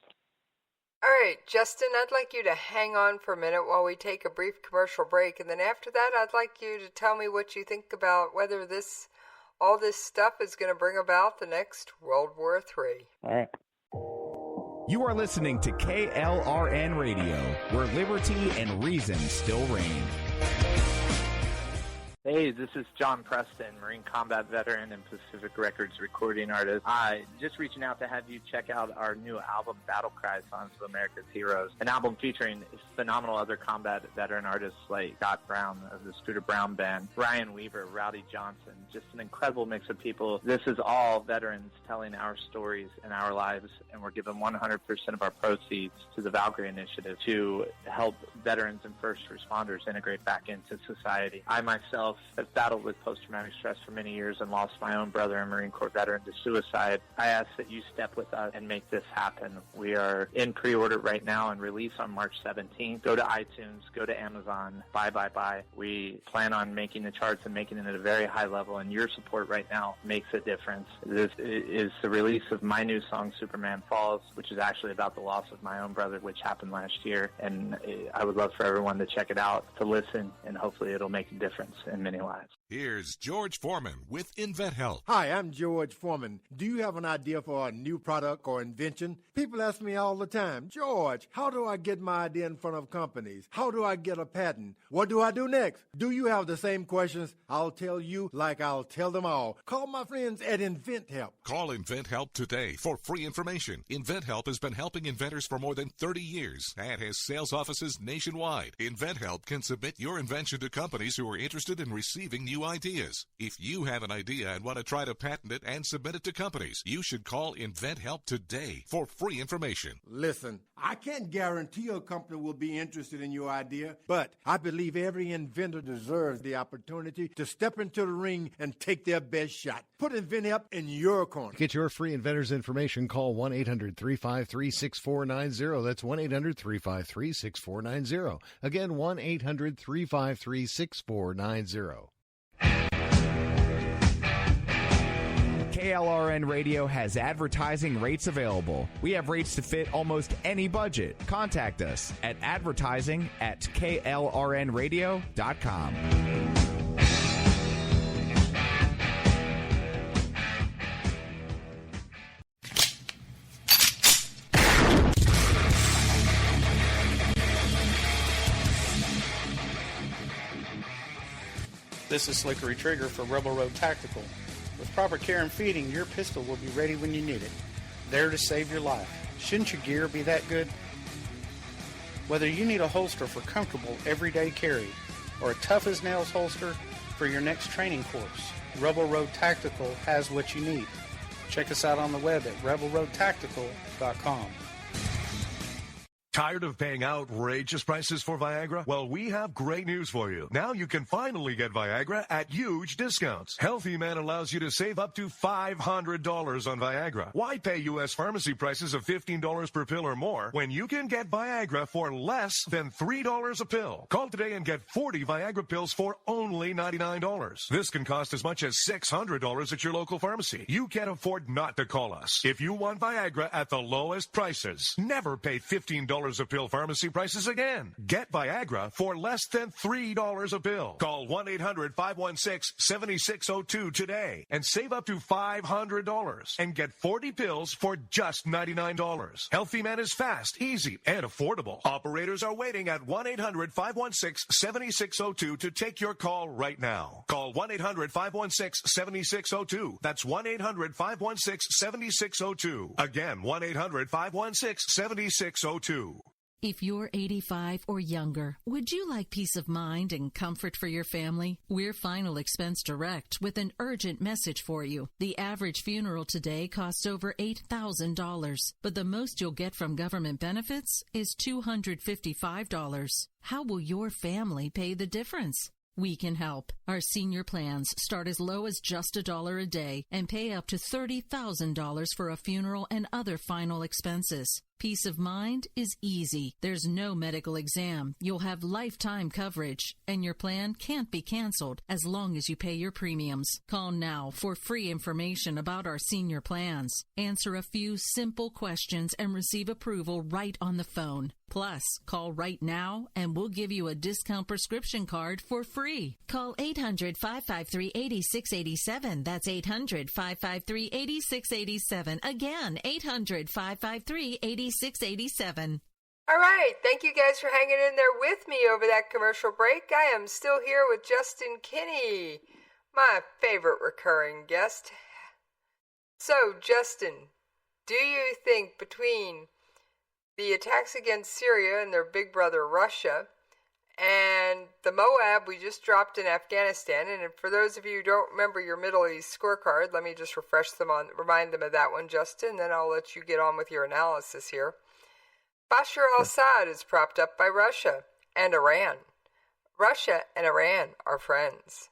All right, Justin, I'd like you to hang on for a minute while we take a brief commercial break, and then after that, I'd like you to tell me what you think about whether all this stuff is going to bring about the next World War III. All right. You are listening to KLRN Radio, where liberty and reason still reign. Hey, this is John Preston, Marine combat veteran and Pacific Records recording artist. Just reaching out to have you check out our new album, Battle Cry, Songs of America's Heroes, an album featuring phenomenal other combat veteran artists like Scott Brown of the Scooter Brown Band, Ryan Weaver, Rowdy Johnson, just an incredible mix of people. This is all veterans telling our stories and our lives, and we're giving 100% of our proceeds to the Valkyrie Initiative to help veterans and first responders integrate back into society. I myself have battled with post-traumatic stress for many years and lost my own brother, a Marine Corps veteran, to suicide. I ask that you step with us and make this happen. We are in pre-order right now and release on March 17th. Go to iTunes, go to Amazon, buy. We plan on making the charts and making it at a very high level, and your support right now makes a difference. This is the release of my new song, Superman Falls, which is actually about the loss of my own brother, which happened last year, and I would love for everyone to check it out, to listen, and hopefully it'll make a difference in many lives. Here's George Foreman with InventHelp. Hi, I'm George Foreman. Do you have an idea for a new product or invention? People ask me all the time, George, how do I get my idea in front of companies? How do I get a patent? What do I do next? Do you have the same questions? I'll tell you like I'll tell them all. Call my friends at InventHelp. Call InventHelp today for free information. InventHelp has been helping inventors for more than 30 years and has sales offices nationwide. InventHelp can submit your invention to companies who are interested in receiving new ideas. If you have an idea and want to try to patent it and submit it to companies, you should call InventHelp today for free information. Listen, I can't guarantee a company will be interested in your idea, but I believe every inventor deserves the opportunity to step into the ring and take their best shot. Put InventHelp in your corner. To get your free inventor's information, call 1-800-353-6490. That's 1-800-353-6490. Again, 1-800-353-6490. KLRN Radio has advertising rates available. We have rates to fit almost any budget. Contact us at advertising@klrnradio.com. This is Slickery Trigger for Rebel Road Tactical. With proper care and feeding, your pistol will be ready when you need it, there to save your life. Shouldn't your gear be that good? Whether you need a holster for comfortable everyday carry or a tough-as-nails holster for your next training course, Rebel Road Tactical has what you need. Check us out on the web at rebelroadtactical.com. Tired of paying outrageous prices for Viagra? Well, we have great news for you. Now you can finally get Viagra at huge discounts. Healthy Man allows you to save up to $500 on Viagra. Why pay U.S. pharmacy prices of $15 per pill or more when you can get Viagra for less than $3 a pill? Call today and get 40 Viagra pills for only $99. This can cost as much as $600 at your local pharmacy. You can't afford not to call us. If you want Viagra at the lowest prices, never pay $15 a pill pharmacy prices again. Get Viagra for less than $3 a pill. Call 1-800-516-7602 today and save up to $500 and get 40 pills for just $99. Healthy Man is fast, easy, and affordable. Operators are waiting at 1-800-516-7602 to take your call right now. Call 1-800-516-7602. That's 1-800-516-7602. Again, 1-800-516-7602. If you're 85 or younger, would you like peace of mind and comfort for your family? We're Final Expense Direct with an urgent message for you. The average funeral today costs over $8,000, but the most you'll get from government benefits is $255. How will your family pay the difference? We can help. Our senior plans start as low as just $1 a day and pay up to $30,000 for a funeral and other final expenses. Peace of mind is easy. There's no medical exam. You'll have lifetime coverage, and your plan can't be canceled as long as you pay your premiums. Call now for free information about our senior plans. Answer a few simple questions and receive approval right on the phone. Plus, call right now and we'll give you a discount prescription card for free. Call 800-553-8687. That's 800-553-8687. Again, 800-553-8687. All right. Thank you guys for hanging in there with me over that commercial break. I am still here with Justin Kinney, my favorite recurring guest. So, Justin, do you think between the attacks against Syria and their big brother Russia and the MOAB we just dropped in Afghanistan, and for those of you who don't remember your Middle East scorecard, let me just remind them of that one, Justin, then I'll let you get on with your analysis here. Bashar al-Assad is propped up by Russia and Iran. Russia and Iran are friends.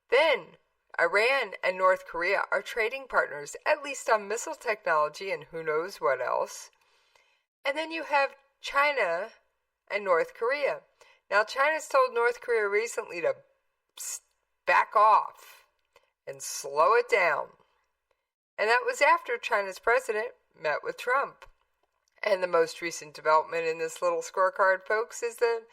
Then, Iran and North Korea are trading partners, at least on missile technology and who knows what else. And then you have China and North Korea. Now, China's told North Korea recently to back off and slow it down. And that was after China's president met with Trump. And the most recent development in this little scorecard, folks, is that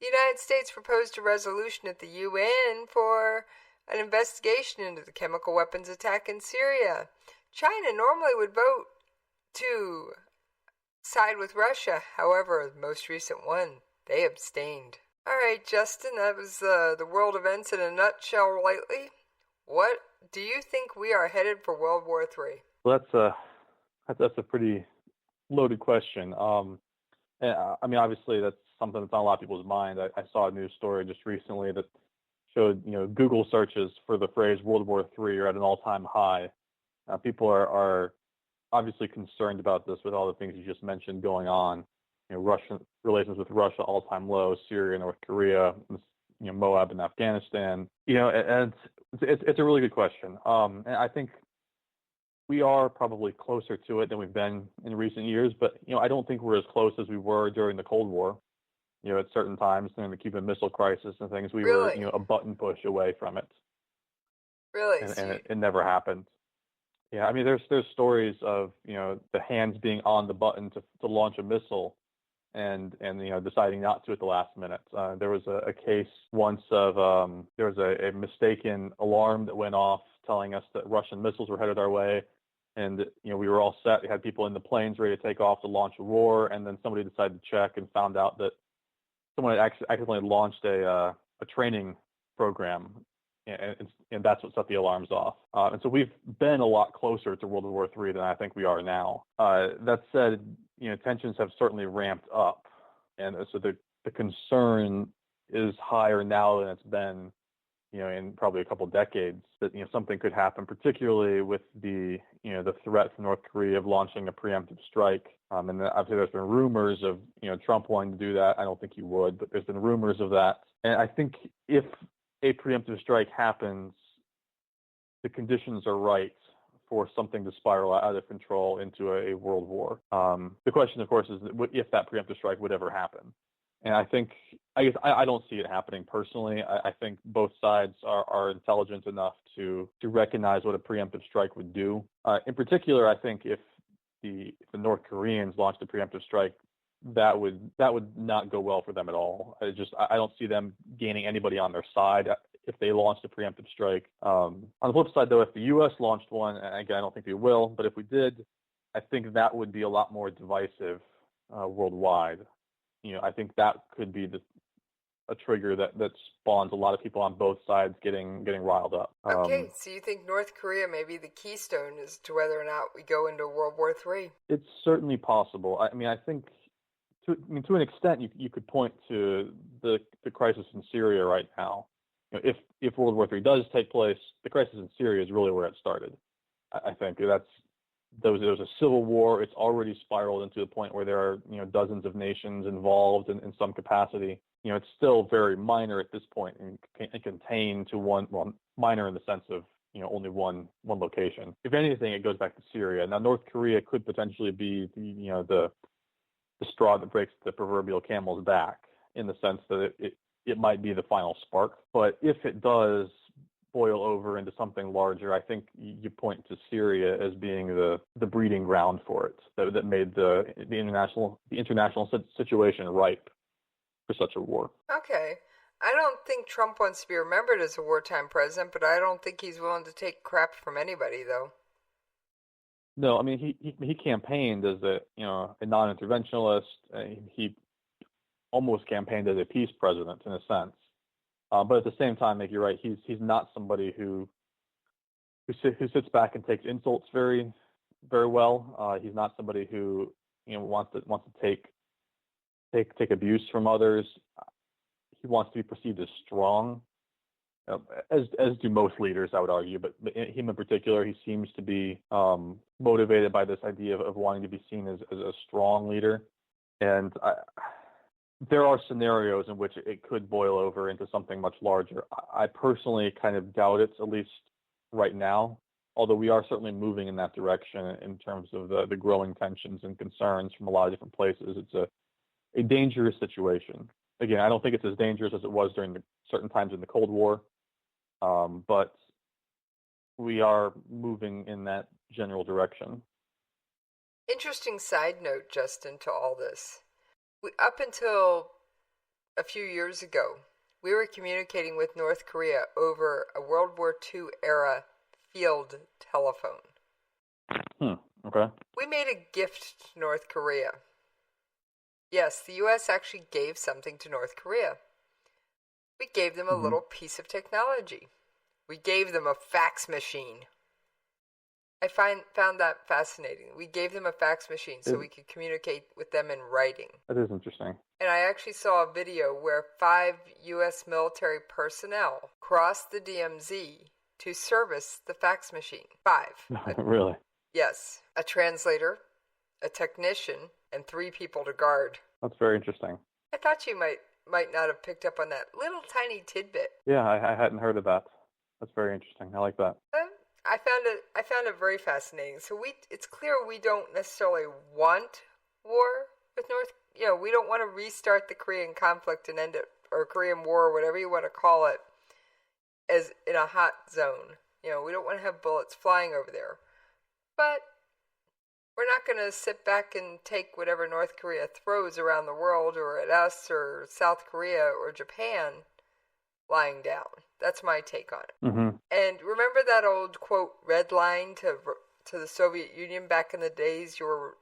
the United States proposed a resolution at the UN for an investigation into the chemical weapons attack in Syria. China normally would vote to side with Russia. However, the most recent one, they abstained. All right, Justin, that was the world events in a nutshell lately. What do you think we are headed for World War III? Well, that's a pretty loaded question. I mean, obviously, that's something that's on a lot of people's mind. I saw a news story just recently that showed, Google searches for the phrase World War III are at an all-time high. People are obviously concerned about this with all the things you just mentioned going on. Russian relations with Russia all-time low, Syria, North Korea, MOAB in Afghanistan. And it's a really good question. And I think we are probably closer to it than we've been in recent years, but I don't think we're as close as we were during the Cold War. At certain times during the Cuban Missile Crisis and things, we were a button push away from it. Really? And it never happened. Yeah, I mean, there's stories of, the hands being on the button to launch a missile, and deciding not to at the last minute. There was a case once of there was a mistaken alarm that went off telling us that Russian missiles were headed our way, and we were all set. We had people in the planes ready to take off to launch a war, and then somebody decided to check and found out that someone had accidentally launched a training program, and that's what set the alarms off. And so we've been a lot closer to World War III than I think we are now. That said, tensions have certainly ramped up, and so the concern is higher now than it's been, in probably a couple of decades, that something could happen, particularly with the threat from North Korea of launching a preemptive strike. And obviously there's been rumors of Trump wanting to do that. I don't think he would, but there's been rumors of that. And I think if a preemptive strike happens, the conditions are right for something to spiral out of control into a world war. The question, of course, is if that preemptive strike would ever happen. And I don't see it happening personally. I think both sides are intelligent enough to recognize what a preemptive strike would do. In particular, I think if the North Koreans launched a preemptive strike, that would not go well for them at all. I don't see them gaining anybody on their side if they launched a preemptive strike. On the flip side, though, if the U.S. launched one, and again, I don't think they will, but if we did, I think that would be a lot more divisive worldwide. I think that could be a trigger that spawns a lot of people on both sides getting riled up. Okay, so you think North Korea may be the keystone as to whether or not we go into World War III? It's certainly possible. I mean, I think to an extent you could point to the crisis in Syria right now. If World War III does take place, the crisis in Syria is really where it started. I think there was a civil war. It's already spiraled into the point where there are dozens of nations involved in some capacity. It's still very minor at this point and contained to one. Well, minor in the sense of only one location. If anything, it goes back to Syria. Now, North Korea could potentially be the straw that breaks the proverbial camel's back, in the sense that it might be the final spark. But if it does boil over into something larger, I think you point to Syria as being the breeding ground for it, that made the international situation ripe for such a war. Okay. I don't think Trump wants to be remembered as a wartime president, but I don't think he's willing to take crap from anybody, though. No, I mean, he campaigned as a non-interventionalist. He almost campaigned as a peace president in a sense. But at the same time, like, you're right, he's not somebody who sits back and takes insults very, very well. He's not somebody who wants to take abuse from others. He wants to be perceived as strong, as do most leaders, I would argue. But him in particular, he seems to be motivated by this idea of wanting to be seen as a strong leader. And there are scenarios in which it could boil over into something much larger. I personally kind of doubt it, at least right now, although we are certainly moving in that direction in terms of the growing tensions and concerns from a lot of different places. It's a dangerous situation. Again, I don't think it's as dangerous as it was during certain times in the Cold War, but we are moving in that general direction. Interesting side note, Justin, to all this. Up until a few years ago, we were communicating with North Korea over a World War II era field telephone. Okay. We made a gift to North Korea. Yes, the U.S. actually gave something to North Korea. We gave them a little piece of technology. We gave them a fax machine. I found that fascinating. We gave them a fax machine so we could communicate with them in writing. That is interesting. And I actually saw a video where 5 U.S. military personnel crossed the DMZ to service the fax machine. 5. Really? Yes. A translator, a technician, and 3 people to guard. That's very interesting. I thought you might not have picked up on that little tiny tidbit. Yeah, I hadn't heard of that. That's very interesting. I like that. I found it very fascinating. So it's clear we don't necessarily want war with North. We don't want to restart the Korean conflict and end it, or Korean War, or whatever you want to call it, as in a hot zone. We don't want to have bullets flying over there. but we're not going to sit back and take whatever North Korea throws around the world or at us or South Korea or Japan lying down. That's my take on it. Mm-hmm. And remember that old, quote, red line to the Soviet Union back in the days you were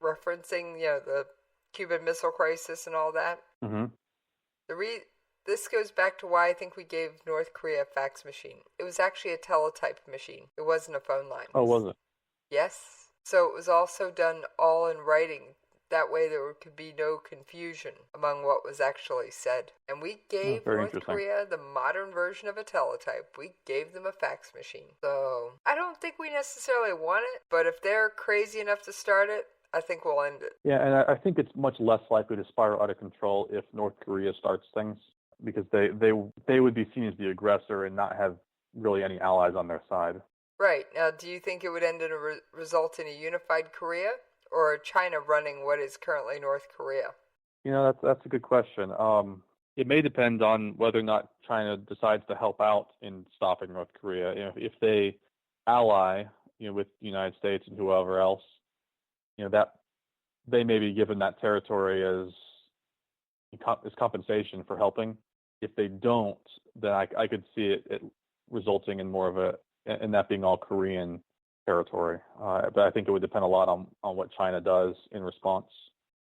referencing, the Cuban Missile Crisis and all that? Mm-hmm. This goes back to why I think we gave North Korea a fax machine. It was actually a teletype machine. It wasn't a phone line. Oh, was it? Yes. So it was also done all in writing. That way there could be no confusion among what was actually said. And we gave North Korea the modern version of a teletype. We gave them a fax machine. So I don't think we necessarily want it, but if they're crazy enough to start it, I think we'll end it. Yeah, and I think it's much less likely to spiral out of control if North Korea starts things, because they would be seen as the aggressor and not have really any allies on their side. Right. Now, do you think it would end in a result in a unified Korea, or China running what is currently North Korea? That's a good question. It may depend on whether or not China decides to help out in stopping North Korea. If they ally, with the United States and whoever else, that they may be given that territory as compensation for helping. If they don't, then I could see it resulting in more of in that being all Korean territory. But I think it would depend a lot on what China does in response.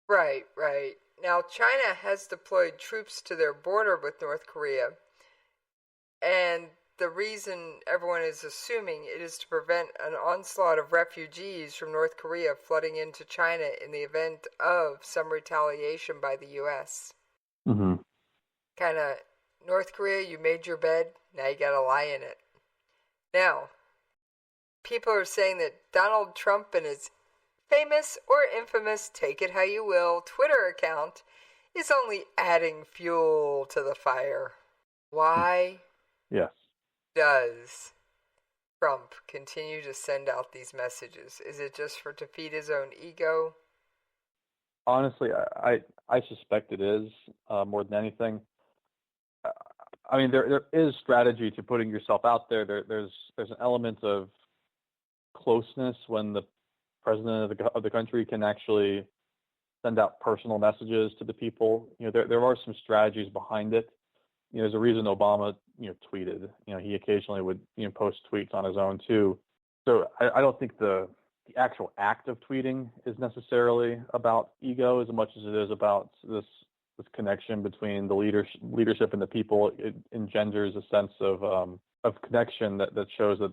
Right. Now, China has deployed troops to their border with North Korea, and the reason everyone is assuming it is to prevent an onslaught of refugees from North Korea flooding into China in the event of some retaliation by the U.S. Mm-hmm. Kind of, North Korea, you made your bed, now you gotta lie in it. Now, people are saying that Donald Trump and his famous or infamous, take it how you will, Twitter account is only adding fuel to the fire. Why? Yes. Does Trump continue to send out these messages? Is it just to feed his own ego? Honestly, I suspect it is more than anything. I mean, there is strategy to putting yourself out there. There's an element of closeness when the president of the country can actually send out personal messages to the people. There are some strategies behind it. There's a reason Obama tweeted. He occasionally would post tweets on his own too. So I don't think the actual act of tweeting is necessarily about ego as much as it is about this connection between the leadership and the people. It engenders a sense of connection that shows that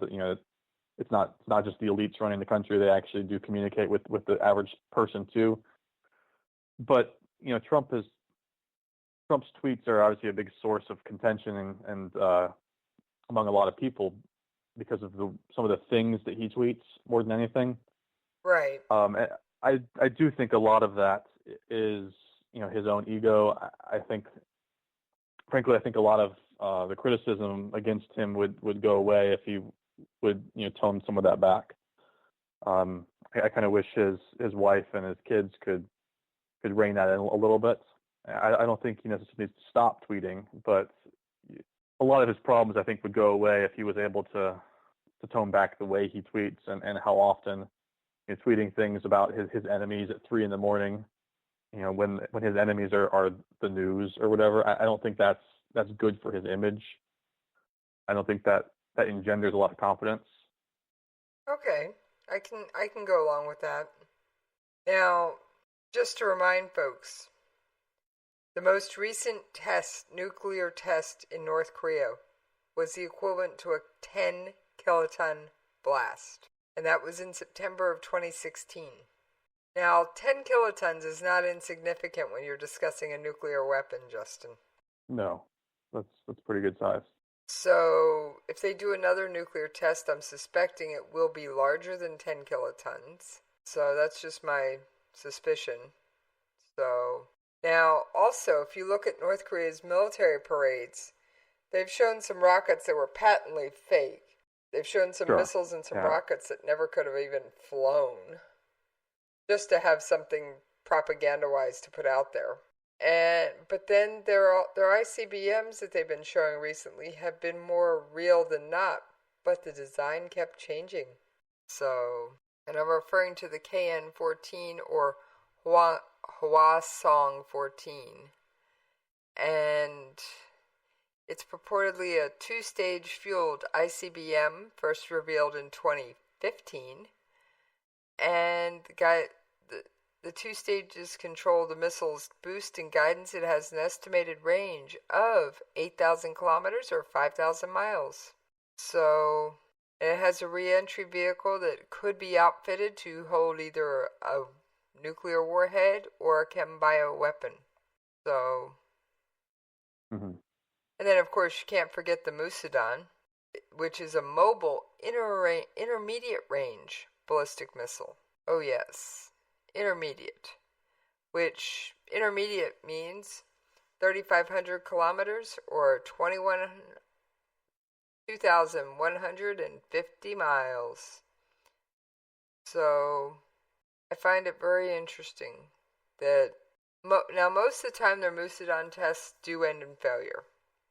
it's not just the elites running the country. They actually do communicate with the average person too. But Trump's tweets are obviously a big source of contention and among a lot of people because of some of the things that he tweets more than anything. Right. I do think a lot of that is his own ego. I think a lot of the criticism against him would go away if he would tone some of that back. I kind of wish his wife and his kids could rein that in a little bit. I don't think he necessarily needs to stop tweeting, but a lot of his problems I think would go away if he was able to tone back the way he tweets and how often tweeting things about his enemies at 3 a.m. When his enemies are the news or whatever. I don't think that's good for his image. I don't think that engenders a lot of confidence. Okay, I can go along with that. Now, just to remind folks, the most recent nuclear test in North Korea was the equivalent to a 10 kiloton blast, and that was in September of 2016. Now, 10 kilotons is not insignificant when you're discussing a nuclear weapon, Justin. No, that's pretty good size. So, if they do another nuclear test, I'm suspecting it will be larger than 10 kilotons. So, that's just my suspicion. So, now, also, if you look at North Korea's military parades, they've shown some rockets that were patently fake. They've shown some missiles and some rockets that never could have even flown, just to have something propaganda-wise to put out there. But then their ICBMs that they've been showing recently have been more real than not, but the design kept changing. So And I'm referring to the KN-14 or Hwasong-14. And it's purportedly a two-stage fueled ICBM, first revealed in 2015. And the two stages control the missile's boost and guidance. It has an estimated range of 8,000 kilometers or 5,000 miles. So it has a re-entry vehicle that could be outfitted to hold either a nuclear warhead or a chem bioweapon. So, and then of course you can't forget the Musadon, which is a mobile intermediate range ballistic missile. Oh yes, intermediate. Which intermediate means 3,500 kilometers or 2,150 miles. So I find it very interesting that now most of the time their Musadon tests do end in failure.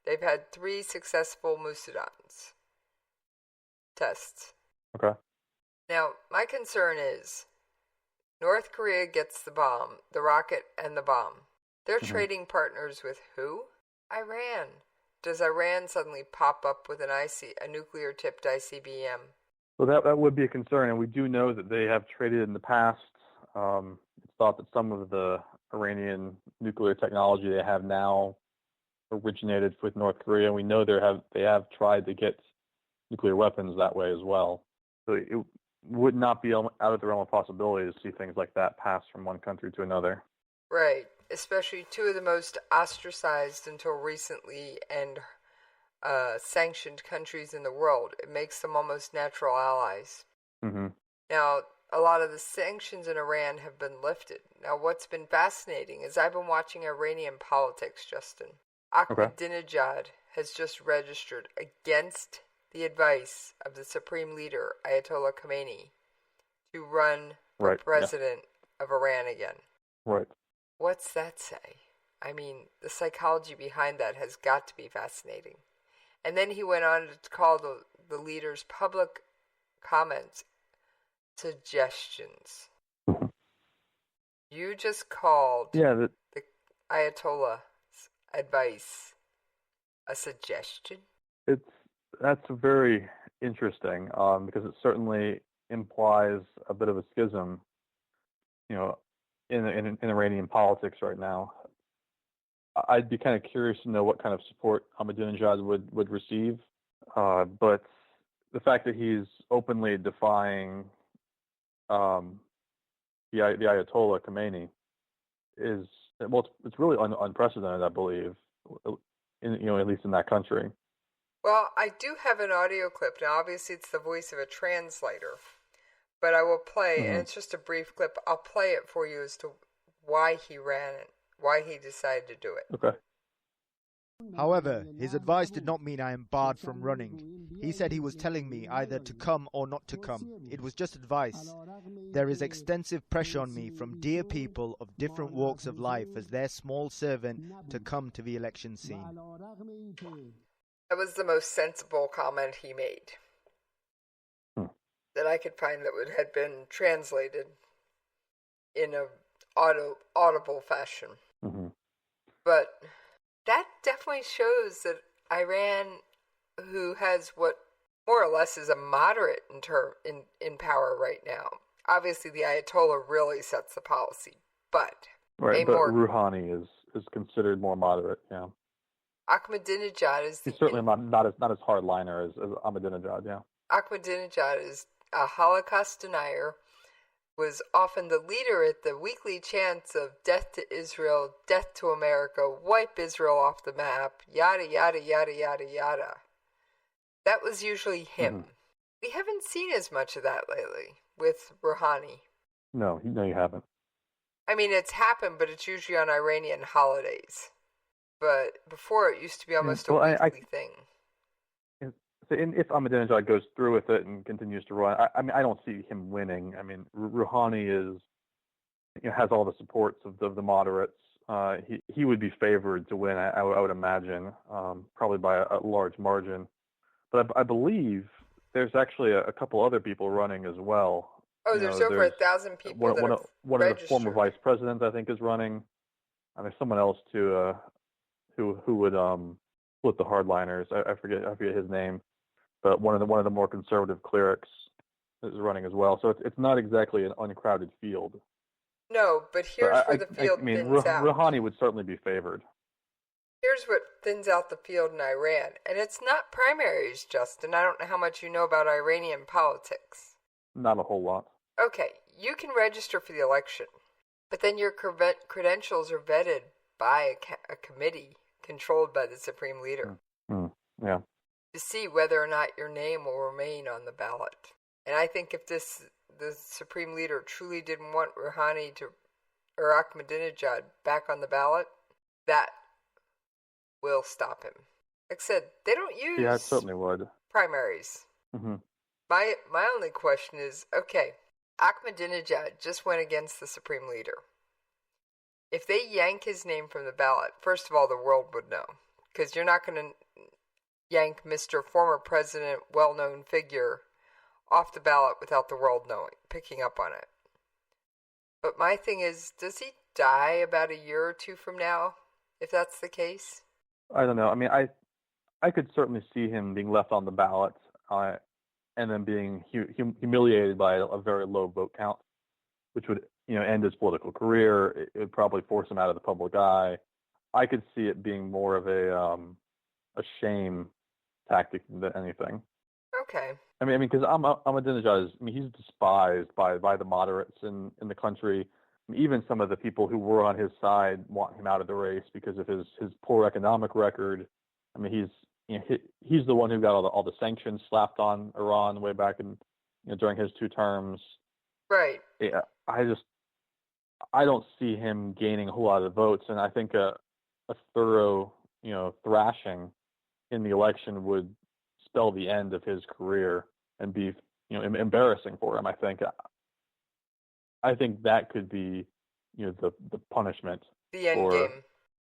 They've had 3 successful Musadons tests. Okay. Now, my concern is North Korea gets the bomb, the rocket, and the bomb. They're trading partners with who? Iran. Does Iran suddenly pop up with a nuclear-tipped ICBM? Well, that would be a concern, and we do know that they have traded in the past. It's thought that some of the Iranian nuclear technology they have now originated with North Korea. We know they have tried to get nuclear weapons that way as well. So it would not be out of the realm of possibility to see things like that pass from one country to another. Right, especially 2 of the most ostracized until recently and sanctioned countries in the world. It makes them almost natural allies. Now, a lot of the sanctions in Iran have been lifted. Now, what's been fascinating is I've been watching Iranian politics, Justin. Ahmadinejad has just registered against the advice of the supreme leader, Ayatollah Khomeini, to run for president of Iran again. Right. What's that say? I mean, the psychology behind that has got to be fascinating. And then he went on to call the leader's public comments suggestions. You just called the Ayatollah's advice a suggestion? That's very interesting because it certainly implies a bit of a schism, in Iranian politics right now. I'd be kind of curious to know what kind of support Ahmadinejad would receive, but the fact that he's openly defying the Ayatollah Khomeini it's really unprecedented, I believe, at least in that country. Well, I do have an audio clip. Now, obviously, it's the voice of a translator, but I will play, and it's just a brief clip. I'll play it for you as to why he ran it, why he decided to do it. Okay. However, his advice did not mean I am barred from running. He said he was telling me either to come or not to come. It was just advice. There is extensive pressure on me from dear people of different walks of life as their small servant to come to the election scene. That was the most sensible comment he made that I could find that had been translated in a audible fashion. But that definitely shows that Iran, who has what more or less is a moderate in power right now. Obviously, the Ayatollah really sets the policy, but Rouhani is considered more moderate. Yeah. Ahmadinejad is he's certainly not as hardliner as Ahmadinejad. Yeah. Ahmadinejad is a Holocaust denier. Was often the leader at the weekly chants of death to Israel, death to America, wipe Israel off the map, yada, yada, yada, yada, yada. That was usually him. We haven't seen as much of that lately with Rouhani. No, you haven't. I mean, it's happened, but it's usually on Iranian holidays. But before it used to be almost a weekly thing. If Ahmadinejad goes through with it and continues to run, I don't see him winning. I mean, Rouhani has all the supports of the moderates. He would be favored to win, I would imagine, probably by a large margin. But I believe there's actually a couple other people running as well. Oh, there's over 1,000 people that have one of the former vice presidents, I think, is running. I mean, someone else too, who would split the hardliners. I forget his name, but one of the more conservative clerics is running as well. So it's not exactly an uncrowded field. No, but here's where the field thins out. Rouhani would certainly be favored. Here's what thins out the field in Iran, and it's not primaries, Justin. I don't know how much you know about Iranian politics. Not a whole lot. Okay, you can register for the election, but then your credentials are vetted by a committee controlled by the supreme leader. Yeah. To see whether or not your name will remain on the ballot. And I think if the supreme leader truly didn't want Rouhani or Ahmadinejad back on the ballot, that will stop him. Like I said, they don't use it certainly would. Primaries. Mm-hmm. My only question is, okay, Ahmadinejad just went against the supreme leader. If they yank his name from the ballot, first of all, the world would know. Because you're not going to yank Mr. Former President, well-known figure, off the ballot without the world picking up on it. But my thing is, does he die about a year or two from now, if that's the case? I don't know. I mean, I could certainly see him being left on the ballot and then being humiliated by a very low vote count, which would end his political career. It would probably force him out of the public eye. I could see it being more of a shame tactic than anything. Okay. I mean, because Ahmadinejad he's despised by the moderates in the country. I mean, even some of the people who were on his side want him out of the race because of his poor economic record. I mean, he's the one who got all the sanctions slapped on Iran way back in during his 2 terms. Right. Yeah, I don't see him gaining a whole lot of votes, and I think a thorough thrashing in the election would spell the end of his career and be embarrassing for him. I think that could be the punishment. The end game.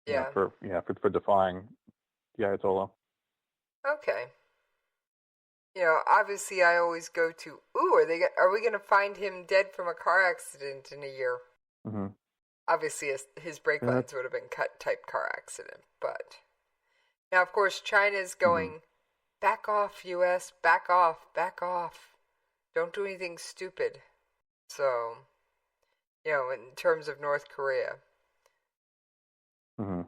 Yeah. For defying the Ayatollah. Okay. Obviously I always go to, are we going to find him dead from a car accident in a year? Mm-hmm. Obviously his brake lines would have been cut type car accident, but now of course China's going, back off US, back off. Don't do anything stupid. So, in terms of North Korea. Mm-hmm.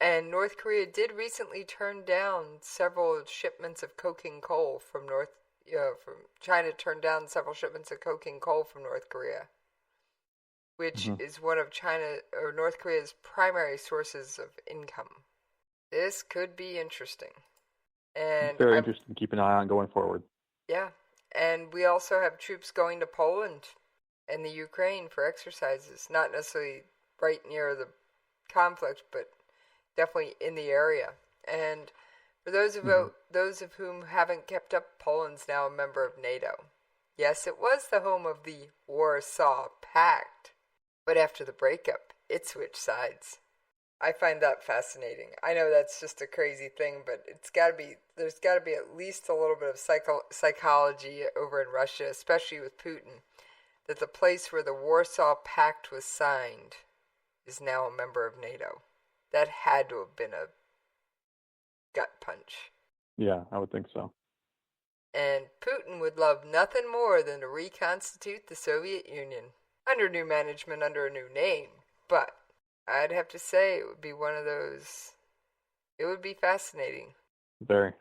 And North Korea did recently turn down several shipments of coking coal from China turned down several shipments of coking coal from North Korea, which is one of North Korea's primary sources of income. This could be interesting. And very interesting to keep an eye on going forward. Yeah. And we also have troops going to Poland and the Ukraine for exercises, not necessarily right near the conflict, but definitely in the area. And for those of whom haven't kept up, Poland's now a member of NATO. Yes, it was the home of the Warsaw Pact, but after the breakup, it switched sides. I find that fascinating. I know that's just a crazy thing, but there's got to be at least a little bit of psychology over in Russia, especially with Putin, that the place where the Warsaw Pact was signed is now a member of NATO. That had to have been a gut punch. Yeah, I would think so. And Putin would love nothing more than to reconstitute the Soviet Union under new management, under a new name, but I'd have to say it would be one of those. It would be fascinating. Very.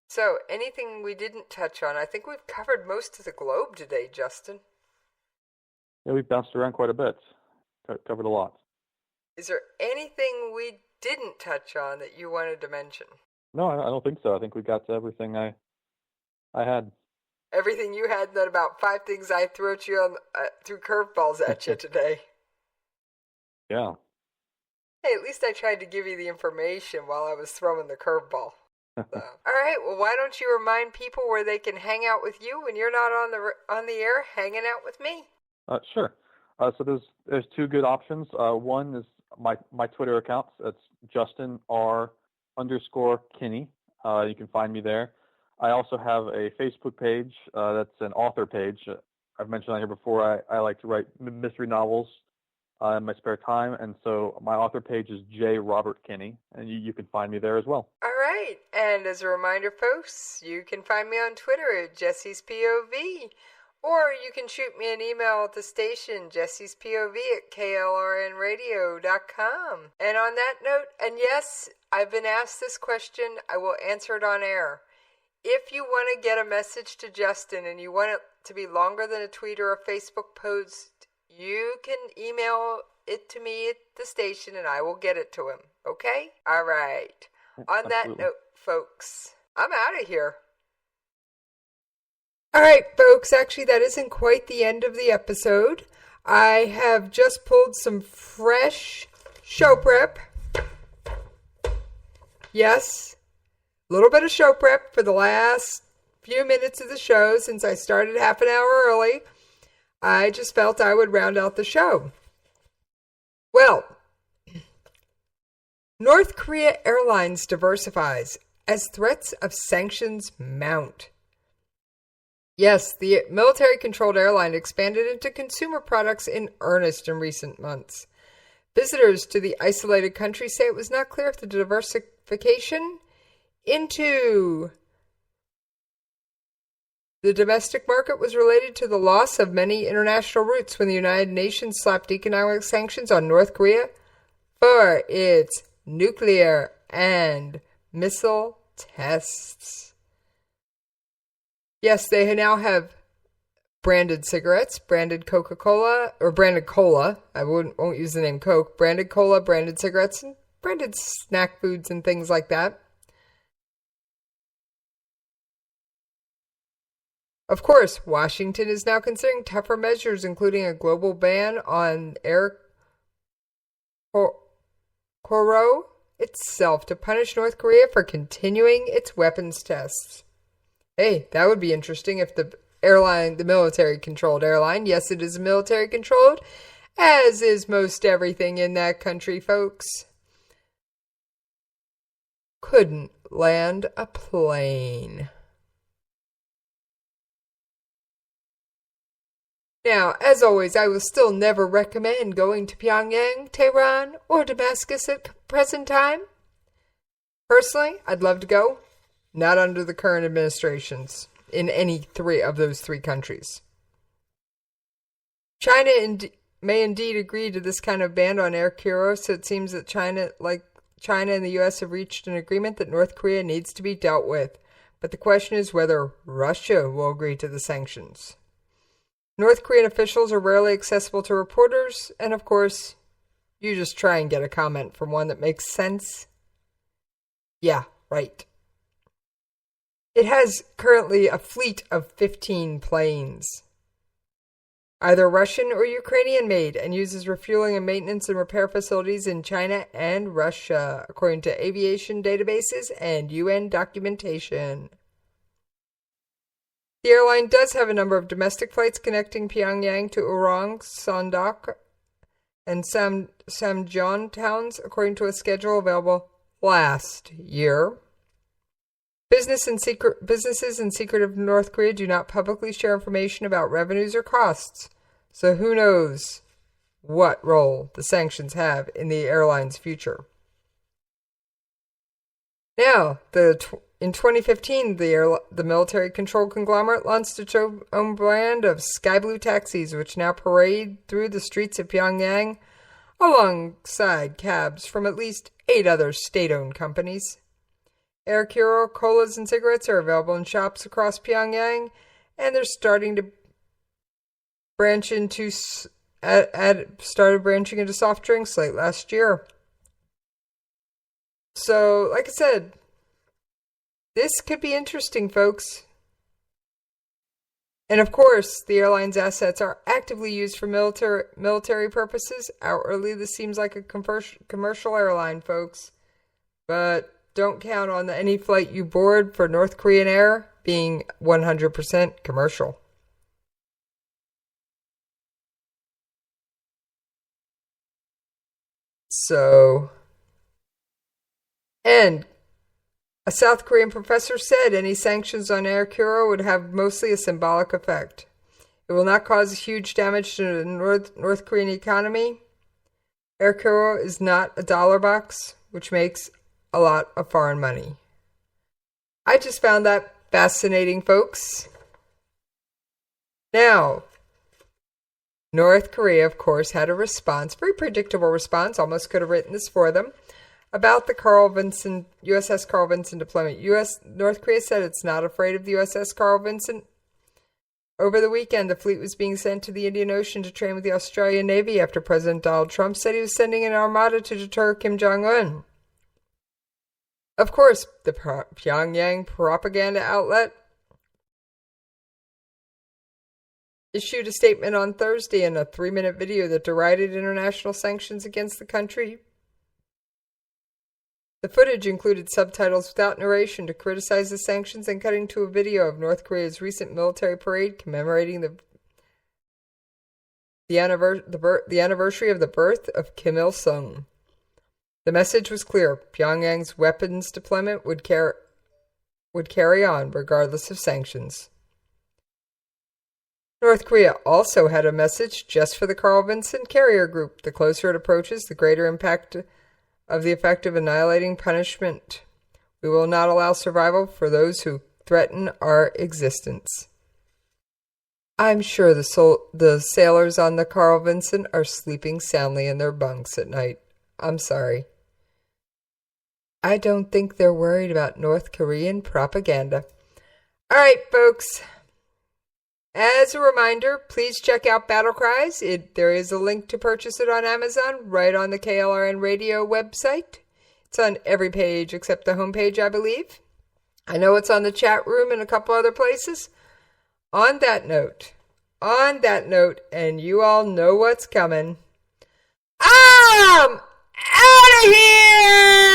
So, anything we didn't touch on? I think we've covered most of the globe today, Justin. Yeah, we've bounced around quite a bit. Covered a lot. Is there anything we didn't touch on that you wanted to mention? No, I don't think so. I think we got to everything I had. Everything you had, and then about 5 things I threw at you threw curveballs at you today. Yeah. Hey, at least I tried to give you the information while I was throwing the curveball. So. All right, well, why don't you remind people where they can hang out with you when you're not on the air hanging out with me? Sure. So there's 2 good options. One is my Twitter account. It's Justin R_Kinney. You can find me there. I also have a Facebook page that's an author page. I've mentioned on here before, I like to write mystery novels in my spare time, and so my author page is J. Robert Kinney, and you can find me there as well. All right, and as a reminder, folks, you can find me on Twitter at Jessies POV, or you can shoot me an email at the station, jessiespov@klrnradio.com. And on that note, and yes, I've been asked this question, I will answer it on air. If you want to get a message to Justin and you want it to be longer than a tweet or a Facebook post, you can email it to me at the station and I will get it to him. Okay? All right. On that note, folks, I'm out of here. All right, folks, actually, that isn't quite the end of the episode. I have just pulled some fresh show prep. Yes, a little bit of show prep for the last few minutes of the show since I started half an hour early. I just felt I would round out the show. Well, North Korea Airlines diversifies as threats of sanctions mount. Yes, the military-controlled airline expanded into consumer products in earnest in recent months. Visitors to the isolated country say it was not clear if the diversification into the domestic market was related to the loss of many international routes when the United Nations slapped economic sanctions on North Korea for its nuclear and missile tests. Yes, they now have branded cigarettes, branded Coca-Cola, or branded cola. I won't use the name Coke. Branded cola, branded cigarettes, and branded snack foods and things like that. Of course, Washington is now considering tougher measures, including a global ban on Air Koryo itself to punish North Korea for continuing its weapons tests. Hey, that would be interesting if the military-controlled airline, yes, it is military-controlled, as is most everything in that country, folks, couldn't land a plane. Now, as always, I will still never recommend going to Pyongyang, Tehran, or Damascus at present time. Personally, I'd love to go. Not under the current administrations in any three of those three countries. China may indeed agree to this kind of ban on Air Koryo, so it seems that China and the U.S. have reached an agreement that North Korea needs to be dealt with. But the question is whether Russia will agree to the sanctions. North Korean officials are rarely accessible to reporters, and of course, you just try and get a comment from one that makes sense. Yeah, right. It has currently a fleet of 15 planes, either Russian or Ukrainian made, and uses refueling and maintenance and repair facilities in China and Russia, according to aviation databases and UN documentation. The airline does have a number of domestic flights connecting Pyongyang to Urong, Sondok, and Samjeon towns, according to a schedule available last year. Businesses in secretive North Korea do not publicly share information about revenues or costs, so who knows what role the sanctions have in the airline's future. Now, in 2015, the military-controlled conglomerate launched its own brand of sky blue taxis, which now parade through the streets of Pyongyang alongside cabs from at least 8 other state-owned companies. Air Koryo colas and cigarettes are available in shops across Pyongyang, and they're starting to branching into soft drinks late last year. So, like I said, this could be interesting, folks. And of course, the airline's assets are actively used for military purposes. Outwardly, this seems like a commercial airline, folks. But don't count on any flight you board for North Korean Air being 100% commercial. So, and A South Korean professor said any sanctions on Air Koryo would have mostly a symbolic effect. It will not cause huge damage to the North Korean economy. Air Koryo is not a dollar box, which makes a lot of foreign money. I just found that fascinating, folks. Now, North Korea, of course, had a response, very predictable response, almost could have written this for them, about the USS Carl Vinson deployment. North Korea said it's not afraid of the USS Carl Vinson. Over the weekend, the fleet was being sent to the Indian Ocean to train with the Australian Navy after President Donald Trump said he was sending an armada to deter Kim Jong-un. Of course, the Pyongyang propaganda outlet issued a statement on Thursday in a 3-minute video that derided international sanctions against the country. The footage included subtitles without narration to criticize the sanctions and cutting to a video of North Korea's recent military parade commemorating the anniversary of the birth of Kim Il-sung. The message was clear. Pyongyang's weapons deployment would carry on regardless of sanctions. North Korea also had a message just for the Carl Vinson carrier group. The closer it approaches, the greater impact of the effect of annihilating punishment. We will not allow survival for those who threaten our existence. I'm sure the sailors on the Carl Vinson are sleeping soundly in their bunks at night. I'm sorry. I don't think they're worried about North Korean propaganda. All right, folks. As a reminder, please check out Battle Cries. There is a link to purchase it on Amazon right on the KLRN Radio website. It's on every page except the homepage, I believe. I know it's on the chat room and a couple other places. On that note, and you all know what's coming, I'm out of here!